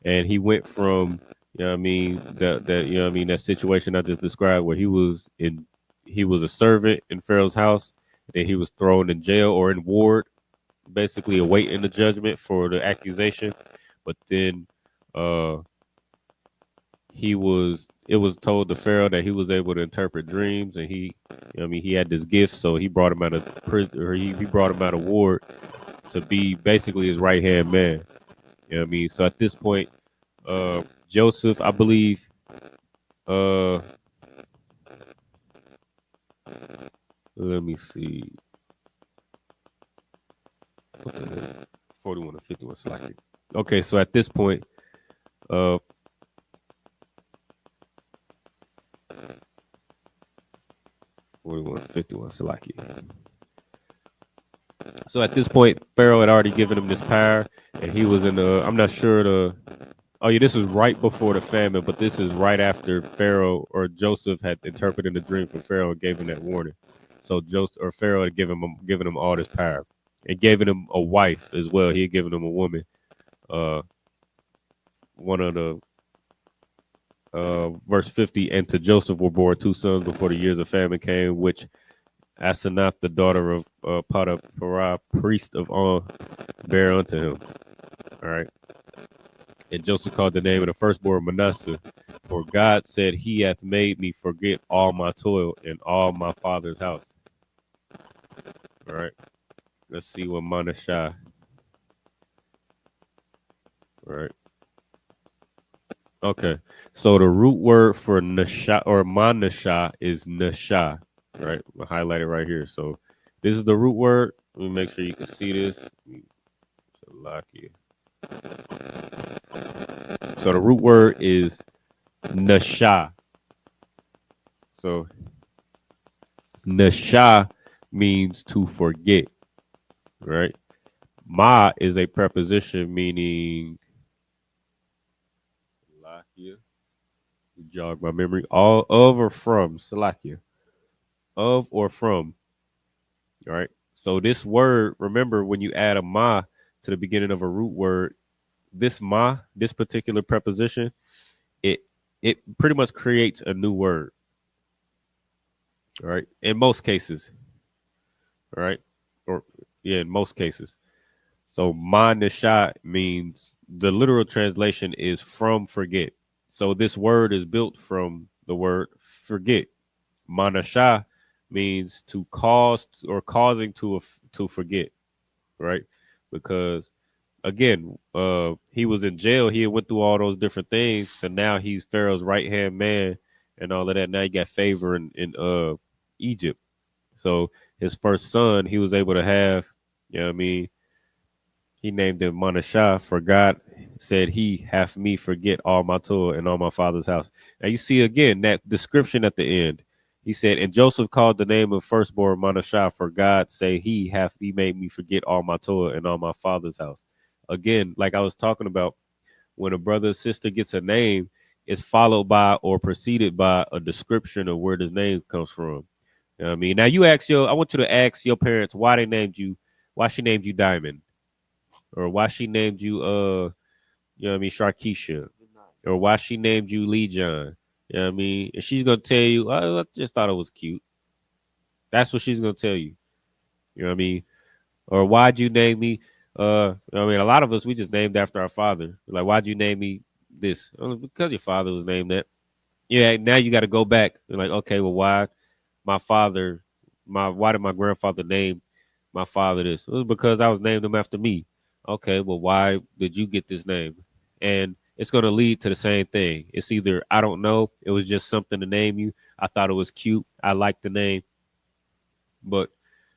and he went from, that situation I just described, where he was a servant in Pharaoh's house, then he was thrown in jail or in ward, basically awaiting the judgment for the accusation. But then uh it was told to Pharaoh that he was able to interpret dreams, and he had this gift, so he brought him out of prison, or he brought him out of ward to be basically his right hand man. You know what I mean? So at this point, Joseph, I believe, let me see. What the hell? 41 to 51 slacking. Okay, so at this point, 41 to 51 slacking. So at this point, Pharaoh had already given him this power, and he was in the, I'm not sure oh yeah, this is right before the famine, but this is right after Pharaoh or Joseph had interpreted the dream for Pharaoh and gave him that warning. So Joseph or Pharaoh had given him all this power, and given him a wife as well. He had given him a woman. One of the verse 50, and to Joseph were born two sons before the years of famine came, which Asenath, the daughter of Potiphar, priest of On, bare unto him. All right. And Joseph called the name of the firstborn Manasseh, for God said, He hath made me forget all my toil and all my father's house. All right. Let's see what Manasseh. All right. Okay. So the root word for Nasha or Manasseh is Nasha. Right. We'll highlight it right here. So this is the root word. Let me make sure you can see this. So the root word is Nasha. So Nasha means to forget, right? Ma is a preposition meaning, Salakia, jog my memory, all of or from, Salakia, of or from, all right? So this word, remember, when you add a ma to the beginning of a root word, this particular preposition, it pretty much creates a new word. All right. In most cases. All right. Or yeah, in most cases. So Manasha means, the literal translation is from forget. So this word is built from the word forget. Manasha means to cause or causing to forget. Right. Because again, he was in jail. He went through all those different things, so now he's Pharaoh's right hand man and all of that. Now he got favor in Egypt. So his first son, he was able to have. You know what I mean? He named him Manasseh, for God said, He hath me forget all my toil and all my father's house. Now you see again that description at the end. He said, and Joseph called the name of firstborn Manasseh, for God say, He made me forget all my toil and all my father's house. Again, like I was talking about, when a brother or sister gets a name, it's followed by or preceded by a description of where this name comes from. You know what I mean? Now I want you to ask your parents why she named you Diamond, or why she named you Sharkeisha, or why she named you Lee John. You know what I mean? And she's gonna tell you, oh, I just thought it was cute. That's what she's gonna tell you. You know what I mean? Or why'd you name me? A lot of us, we just named after our father. Like, why'd you name me this? Oh, because your father was named that. Yeah, now you got to go back. You're like, okay, well, why did my grandfather name my father this? It was because I was named him after me. Okay, well, why did you get this name? And it's going to lead to the same thing. It's either, I don't know, it was just something to name you. I thought it was cute. I liked the name. But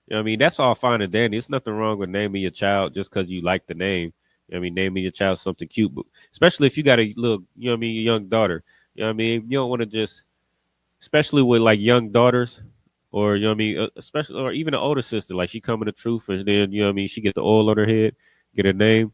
you know what I mean, that's all fine and dandy. It's nothing wrong with naming your child just because you like the name. You know what I mean, naming your child something cute, but especially if you got a little, you know what I mean, a young daughter. You know what I mean? You don't want to just, especially with like young daughters, or you know what I mean, especially, or even an older sister, like she coming to truth, and then you know what I mean, she get the oil on her head, get a name.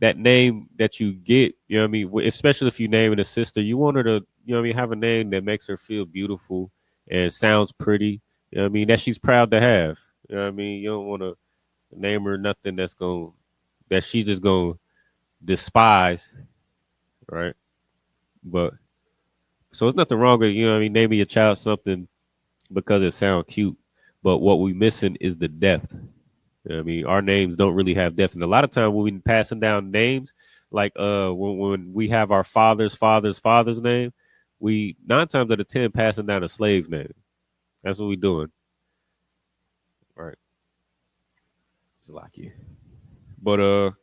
That name that you get, you know what I mean, especially if you name it a sister, you want her to, you know what I mean, have a name that makes her feel beautiful and sounds pretty. You know what I mean, that she's proud to have. You know what I mean? You don't want to name her nothing that she just gonna despise, right? But so it's nothing wrong with, you know what I mean, naming your child something because it sounds cute. But what we missing is the depth. You know what I mean, our names don't really have depth. And a lot of times when we passing down names, like when we have our father's name, we 9 times out of 10 passing down a slave name. That's what we doing. All right. Salakia. But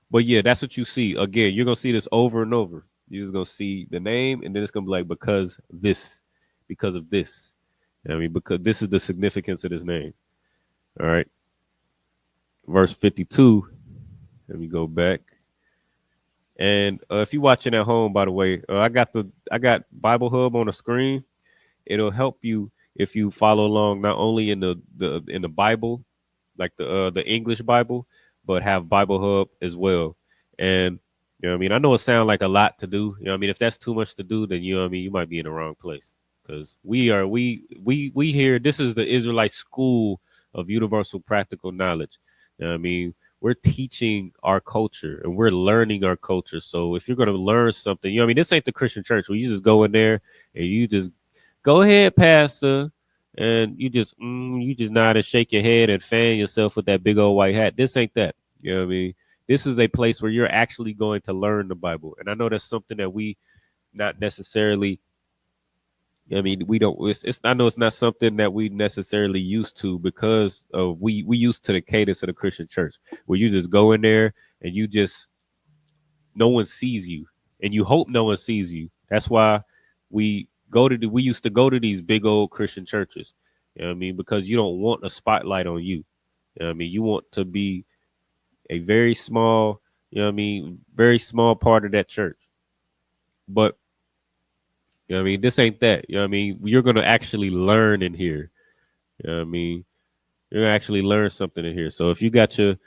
but yeah, that's what you see. Again, you're gonna see this over and over. You're just gonna see the name, and then it's gonna be like because of this. You know what I mean, because this is the significance of this name. All right. Verse 52. Let me go back. And if you're watching at home, by the way, I got Bible Hub on the screen. It'll help you if you follow along not only in the Bible, like the English Bible, but have Bible Hub as well. And you know what I mean? I know it sounds like a lot to do. You know what I mean? If that's too much to do, then you know what I mean, you might be in the wrong place. Because we here, this is the Israelite school of universal practical knowledge. You know what I mean? We're teaching our culture and we're learning our culture. So if you're gonna learn something, you know what I mean, this ain't the Christian church where you just go in there and you just go ahead, Pastor, and you just nod and shake your head and fan yourself with that big old white hat. This ain't that. You know what I mean? This is a place where you're actually going to learn the Bible. And I know that's something that we not necessarily, I mean, we don't it's I know it's not something that we necessarily used to because of we used to the cadence of the Christian church where you just go in there and you just no one sees you and you hope no one sees you. That's why we used to go to these big old Christian churches. You know what I mean? Because you don't want a spotlight on you. You know what I mean? You want to be a very small, you know what I mean, very small part of that church. But you know what I mean, this ain't that. You know what I mean? You're gonna actually learn in here. You know what I mean? You're gonna actually learn something in here. So if you got your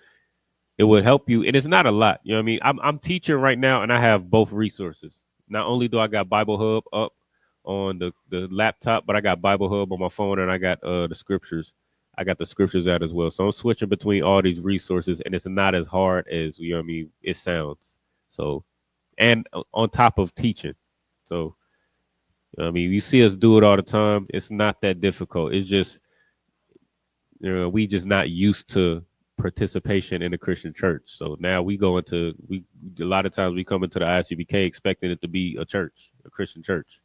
it would help you. And it's not a lot. You know what I mean? I'm teaching right now and I have both resources. Not only do I got Bible Hub up on the laptop, but I got Bible Hub on my phone and I got the scriptures. I got the scriptures out as well. So I'm switching between all these resources and it's not as hard as you know what I mean it sounds. So and on top of teaching. So you know what I mean you see us do it all the time. It's not that difficult. It's just you know, we just not used to participation in the Christian church. So now we go into we a lot of times we come into the ISUPK expecting it to be a church, a Christian church,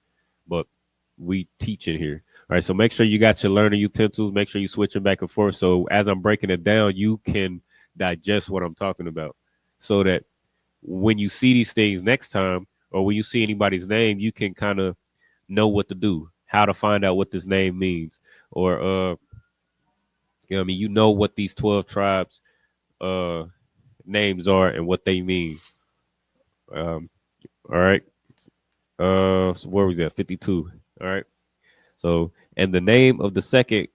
but we teach it here. All right. So make sure you got your learning utensils. Make sure you switching back and forth. So as I'm breaking it down, you can digest what I'm talking about, so that when you see these things next time, or when you see anybody's name, you can kind of know what to do, how to find out what this name means, or you know what I mean? You know what these 12 tribes names are and what they mean. All right. So where was that? 52. All right. So and the name of the second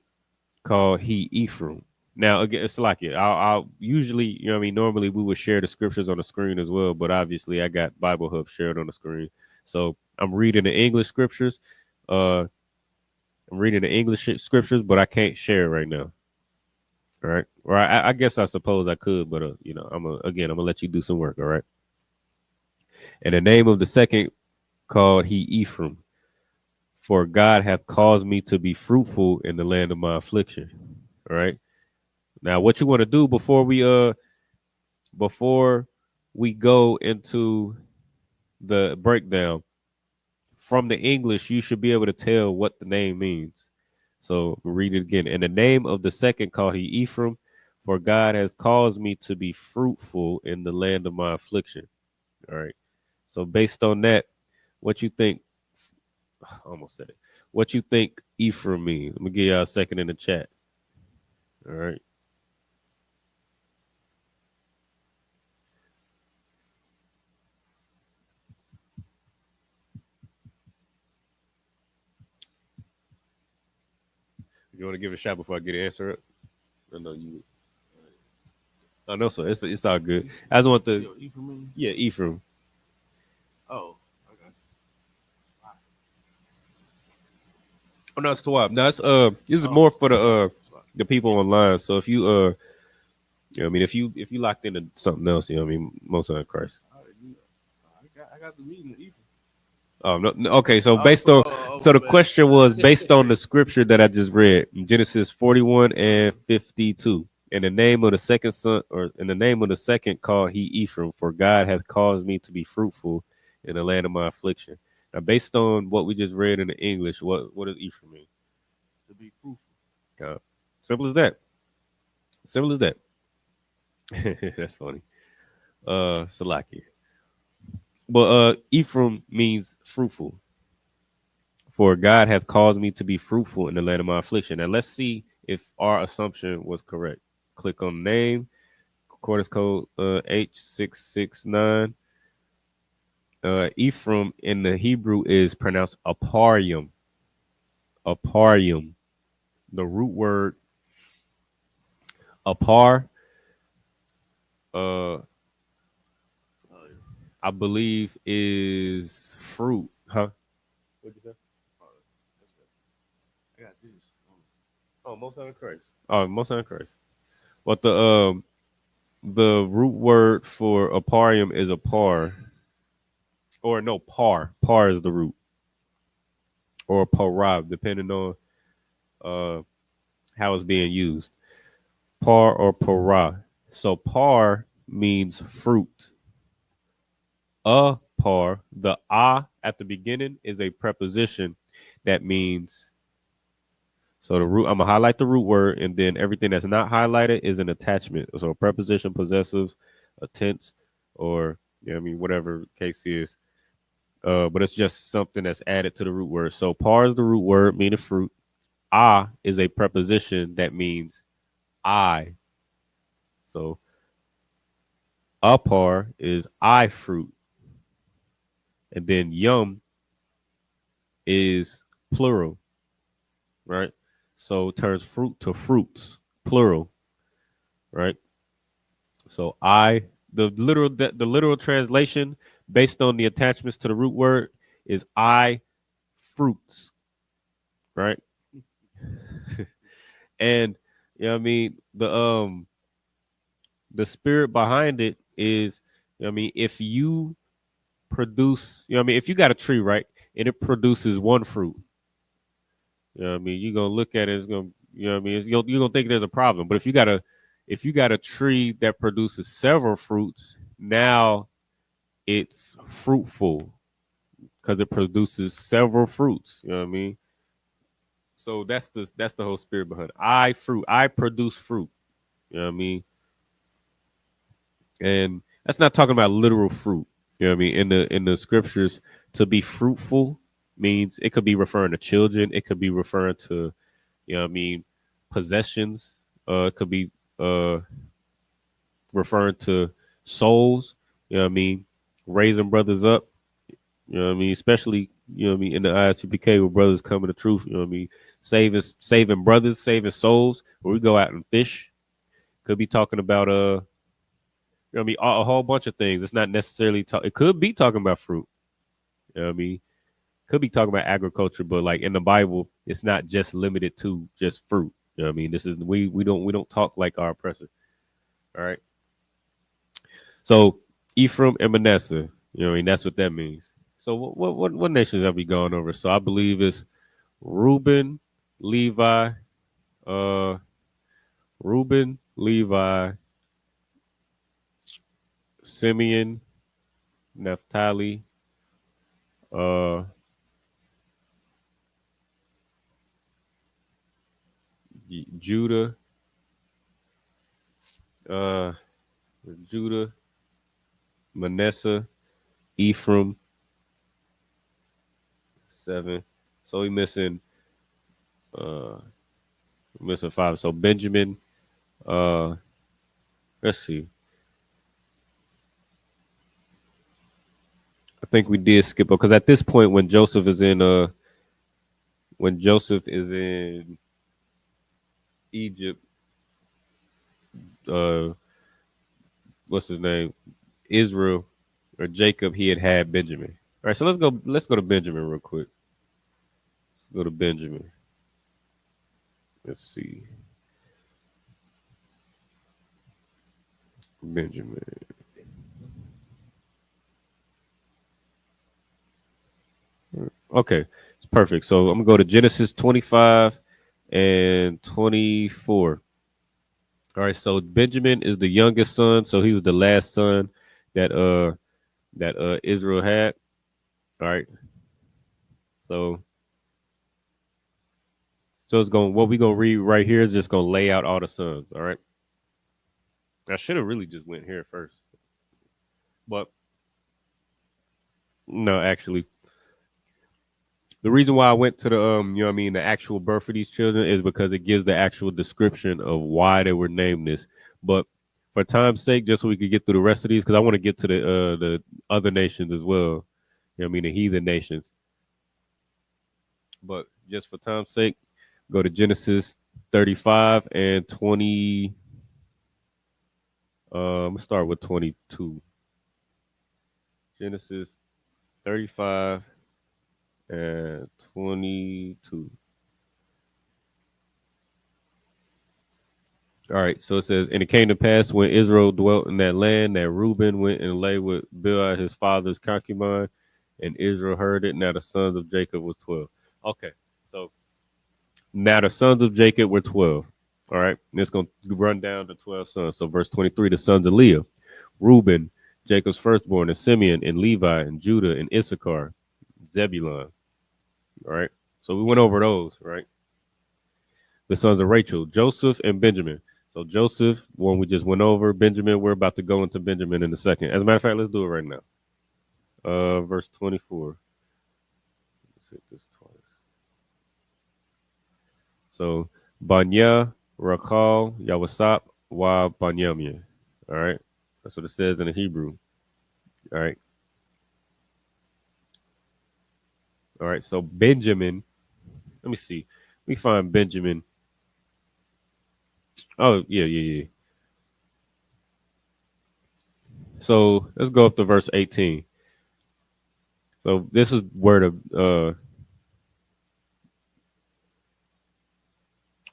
called he Ephraim. Now again, it's like it. I'll usually, you know what I mean, normally we would share the scriptures on the screen as well, but obviously I got Bible Hub shared on the screen. So I'm reading the English scriptures. I'm reading the English scriptures, but I can't share right now. All right. Or I guess I suppose I could, but you know, I'm gonna let you do some work. All right. And the name of the second called he Ephraim, for God hath caused me to be fruitful in the land of my affliction. All right. Now, what you want to do before we go into the breakdown from the English, you should be able to tell what the name means. So read it again. And the name of the second called he Ephraim, for God has caused me to be fruitful in the land of my affliction. All right. So based on that, what you think? I almost said it. What you think Ephraim means? Let me give y'all a second in the chat. All right. You want to give it a shot before I get an answer up? I know you. I know so. It's all good. I just want the Ephraim? yeah Ephraim. Oh, okay. Oh no, it's Tawab. No, it's this is Oh, more for the the people online. So if you you know what I mean, if you locked into something else, you know what I mean, most of Christ. I got the reading of Ephraim. No, okay, so Oh, based on so my the bad. question was based on the scripture that I just read, Genesis 41 and 52. In the name of the second son, or in the name of the second called he Ephraim, for God hath caused me to be fruitful in the land of my affliction. Now, based on what we just read in the English, what does Ephraim mean? To be fruitful. Uh, simple as that. Simple as that. That's funny. Salaki. But Ephraim means fruitful. For God hath caused me to be fruitful in the land of my affliction. Now let's see if our assumption was correct. Click on name, quarters code H669. Ephraim in the Hebrew is pronounced aparium. Aparium. The root word apar, Oh, yeah. I believe is fruit. Huh? What'd you say? Oh, that's good. I got this. Oh, most on Christ. Oh, most on Christ. But the root word for aparium is apar. Or no, par. Par is the root. Or parab, depending on uh how it's being used. Par or para. So par means fruit. A par, the a at the beginning is a preposition that means, so the root, I'm gonna highlight the root word, and then everything that's not highlighted is an attachment. So a preposition, possessive, a tense, or you know what I mean, whatever the case is. But it's just something that's added to the root word. So par is the root word, meaning fruit. A is a preposition that means I. So a par is I fruit. And then yum is plural, right? So it turns fruit to fruits, plural, right? So I, the literal translation based on the attachments to the root word is I fruits, right? And you know what I mean, the spirit behind it is, you know what I mean, if you produce, you know what I mean, if you got a tree, right, and it produces one fruit, you know what I mean, you're gonna look at it, it's gonna, you know what I mean, you're gonna think there's a problem. But if you got a tree that produces several fruits, now it's fruitful because it produces several fruits. You know what I mean? So that's the whole spirit behind it. I fruit. I produce fruit. You know what I mean? And that's not talking about literal fruit. You know what I mean? In the scriptures, to be fruitful means it could be referring to children. It could be referring to, you know what I mean, possessions. It could be referring to souls. You know what I mean? Raising brothers up. You know what I mean? Especially, you know what I mean, in the ISUPK where brothers coming to truth, you know what I mean? Saving brothers, saving souls, where we go out and fish. Could be talking about you know what I mean, a whole bunch of things. It's not necessarily it could be talking about fruit. You know what I mean? Could be talking about agriculture, but like in the Bible, it's not just limited to just fruit. You know what I mean? This is we don't talk like our oppressor. All right. So Ephraim and Manasseh, you know what I mean? That's what that means. So what nations have we gone over? So I believe it's Reuben, Levi, uh, Reuben, Levi, Simeon, Naphtali, uh, Judah, uh, Judah, Manasseh, Ephraim, 7. So we uh missing 5. So Benjamin, uh, let's see. I think we did skip because at this point when Joseph is in Egypt, uh, what's his name? Israel or Jacob, he had Benjamin. All right, so let's go to Benjamin real quick. Let's go to Benjamin. Let's see. Benjamin. Okay, it's perfect. So I'm gonna go to Genesis 25 and 24. All right, so Benjamin is the youngest son, so he was the last son that Israel had. All right, so it's going what we gonna read right here is just gonna lay out all the sons. All right, I should have really just went here first, but no, actually, the reason why I went to the the actual birth of these children is because it gives the actual description of why they were named this. But for time's sake, just so we could get through the rest of these, because I want to get to the other nations as well. The heathen nations. But just for time's sake, go to Genesis 35 and 20. I'm gonna start with 22. Genesis 35 and 22. All right, so it says, and it came to pass when Israel dwelt in that land that Reuben went and lay with Bilhah his father's concubine, and Israel heard it. Now the sons of Jacob was 12. Okay, so now the sons of Jacob were 12. All right, and it's going to run down to 12 sons. So verse 23, the sons of Leah, Reuben, Jacob's firstborn, and Simeon, and Levi, and Judah, and Issachar, Zebulun. All right, so we went over those, right? The sons of Rachel, Joseph, and Benjamin. So Joseph, one we just went over. Benjamin, we're about to go into Benjamin in a second. As a matter of fact, let's do it right now. Verse 24. Let's hit this twice. So Banya, Rachel, Yawasap, Wa Banyamya. All right. That's what it says in the Hebrew. All right. All right. So Benjamin, let me see. Let me find Benjamin. Oh, yeah. So let's go up to verse 18. So this is where this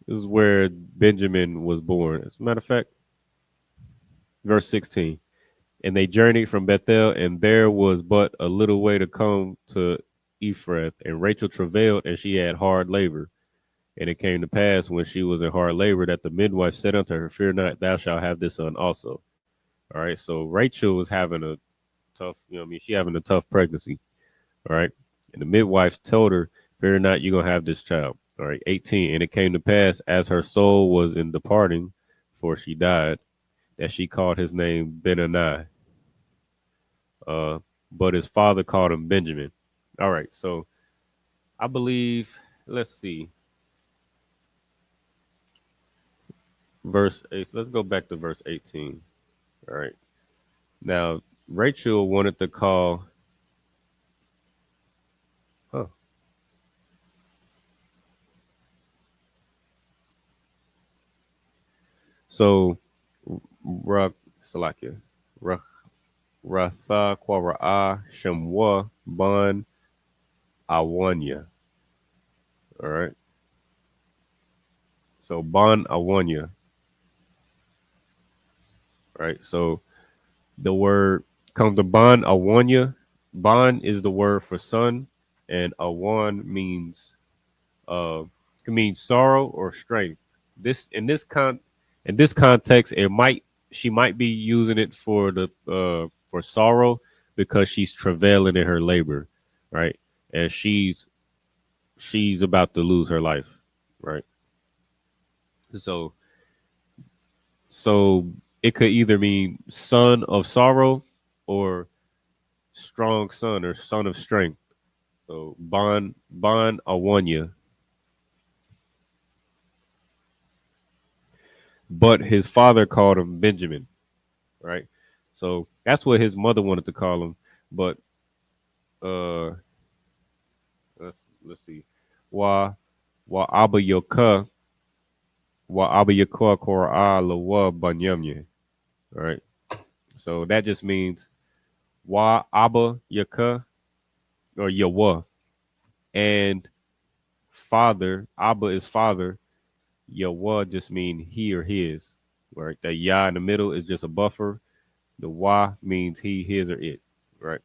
is where Benjamin was born. As a matter of fact, verse 16. And they journeyed from Bethel, and there was but a little way to come to Ephrath. And Rachel travailed, and she had hard labor. And it came to pass when she was in hard labor that the midwife said unto her, Fear not, thou shalt have this son also. All right. So Rachel was having a tough, she having a tough pregnancy. All right. And the midwife told her, Fear not, you're going to have this child. All right. 18. And it came to pass as her soul was in departing, for she died, that she called his name Benani. But his father called him Benjamin. All right. So I believe, let's see. Verse 8. Let's go back to verse 18. All right. Now, Rachel wanted to call. Huh. So, Salakia. Ratha Kwara'a Shamwa Ban Awanya. All right. So, Ban Awanya. Right. So, the word comes to Ban Awanya. Ban is the word for son, and Awan means can mean sorrow or strength. This in this context, she might be using it for the for sorrow because she's travailing in her labor, right? And she's about to lose her life, right? So so it could either mean son of sorrow or strong son or son of strength. So Ban Awanya. But his father called him Benjamin, right? So that's what his mother wanted to call him. But uh let's see. Wa Abba Yoka Wa Abba Yoka Kora Lawa Banyamye. All right. So that just means Wa Abba Yoka or Yawa. And father, Abba is father. Yawa just mean he or his. Right. That Ya in the middle is just a buffer. The wa means he, his, or it, right?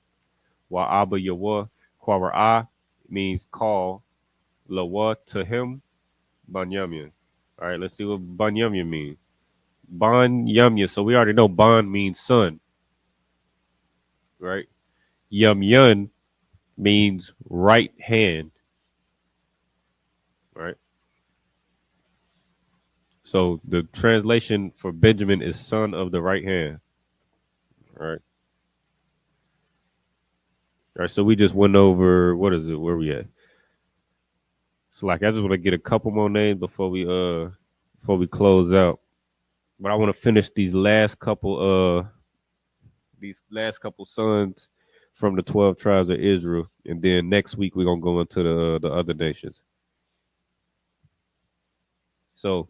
Wa Abba Yawa, Kwara means call, Lawa to him, Banyamya. All right, let's see what Banyamya means. Banyamya. So we already know Ban means son, right? Yum Yun means right hand, right? So the translation for Benjamin is son of the right hand, right? All right, so we just went over what is it? Where we at? So like I just want to get a couple more names before we close out. But I want to finish these last couple sons from the 12 tribes of Israel, and then next week we're gonna go into the other nations. So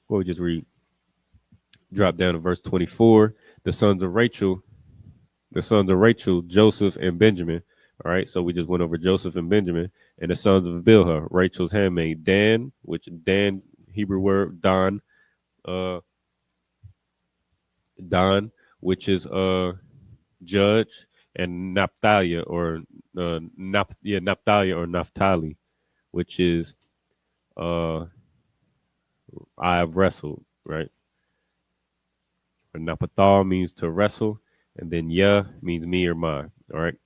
what we just read, drop down to verse 24. The sons of Rachel, Joseph and Benjamin. All right, so we just went over Joseph and Benjamin, and the sons of Bilhah, Rachel's handmaid, Dan, which Dan Hebrew word Don, uh, Don, which is judge, and Naphtali or Naphtali, which is uh I have wrestled, right? Or Napathal means to wrestle, and then Yah means me or mine. All right.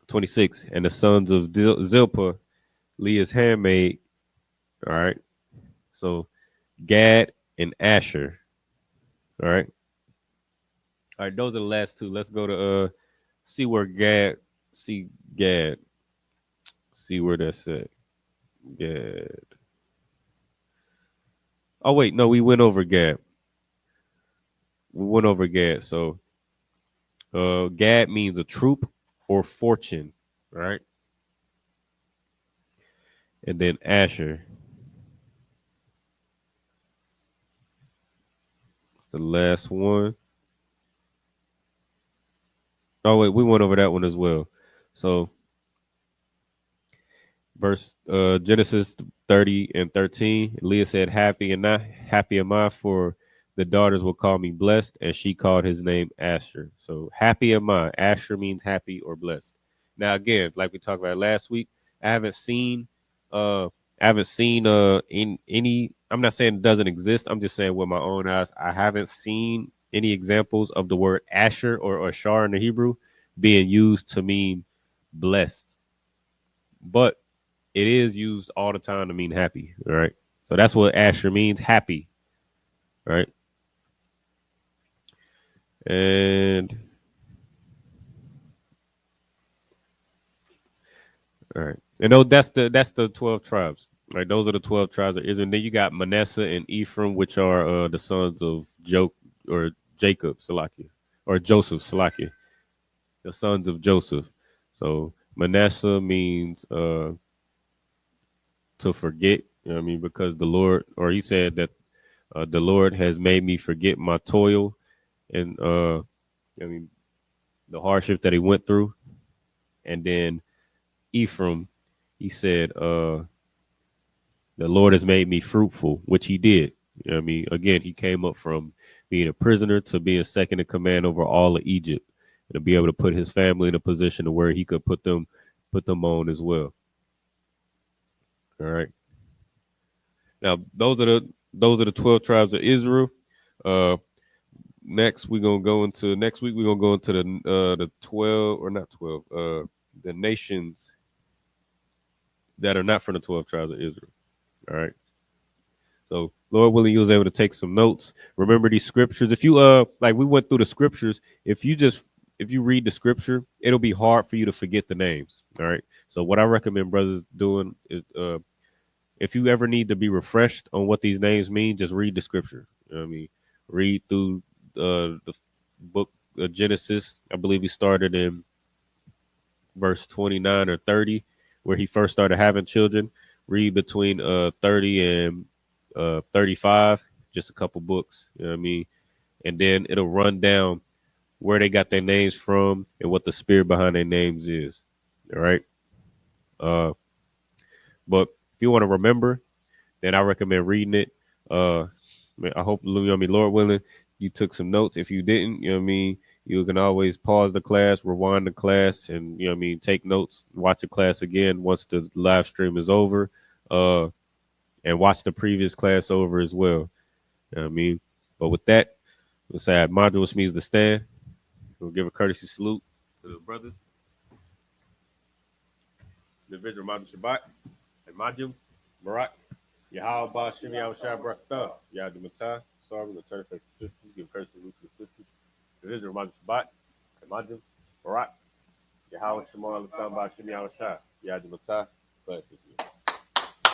26. And the sons of Zilpah, Leah's handmaid. All right. So Gad and Asher. All right. All right, those are the last two. Let's go to see where Gad, see Gad, see where that's at. Gad. Oh wait, no, we went over Gad. We went over Gad. So Gad means a troop or fortune, right? And then Asher, the last one. Oh wait, we went over that one as well. So verse Genesis 30 and 13, Leah said, happy and not happy am I, for the daughters will call me blessed, and she called his name Asher. So happy am I. Asher means happy or blessed. Now again, like we talked about last week, I haven't seen uh in any, I'm not saying it doesn't exist. I'm just saying with my own eyes, I haven't seen any examples of the word Asher or Ashar in the Hebrew being used to mean blessed. But it is used all the time to mean happy, right? So that's what Asher means, happy, right? And all right, and that's the 12 tribes, right? Those are the 12 tribes of Israel. And then you got Manasseh and Ephraim, which are the sons of Jacob, Salakia, or Joseph, Salakia, the sons of Joseph. So Manasseh means to forget. You know what I mean? Because the Lord, or he said that the Lord has made me forget my toil and I mean the hardship that he went through. And then Ephraim, he said, the Lord has made me fruitful, which he did. You know what I mean? Again, he came up from being a prisoner to being second in command over all of Egypt, and to be able to put his family in a position to where he could put them on as well. All right. Now those are the 12 tribes of Israel. Uh, next week we're gonna go into the 12, or not 12, the nations that are not from the 12 tribes of Israel. All right. So Lord willing, you was able to take some notes. Remember these scriptures. If you like we went through the scriptures, if you read the scripture, it'll be hard for you to forget the names. All right. So what I recommend brothers doing is if you ever need to be refreshed on what these names mean, just read the scripture. You know what I mean? Read through the book of Genesis. I believe he started in verse 29 or 30, where he first started having children. Read between 30 and 35, just a couple books. You know what I mean? And then it'll run down where they got their names from and what the spirit behind their names is. All right. Uh, but if you want to remember, then I recommend reading it. I hope, Lord willing, you took some notes. If you didn't, you can always pause the class, rewind the class, and take notes, watch the class again once the live stream is over, uh, and watch the previous class over as well. You know what I mean? But with that, let's say Modulus means to stand. We'll give a courtesy salute to the brothers. Individual Madu Shabbat and Majum, Barak, Yahweh Shimi Al Shabrakta, Yadu Matai. Sorry, I'm going to turn face the sisters, give courtesy salute to the sisters. Individual Madu Shabbat and Majum, Barak, Yahweh Shema Al Shimi Al Shah, Yadu Matai. Bless you.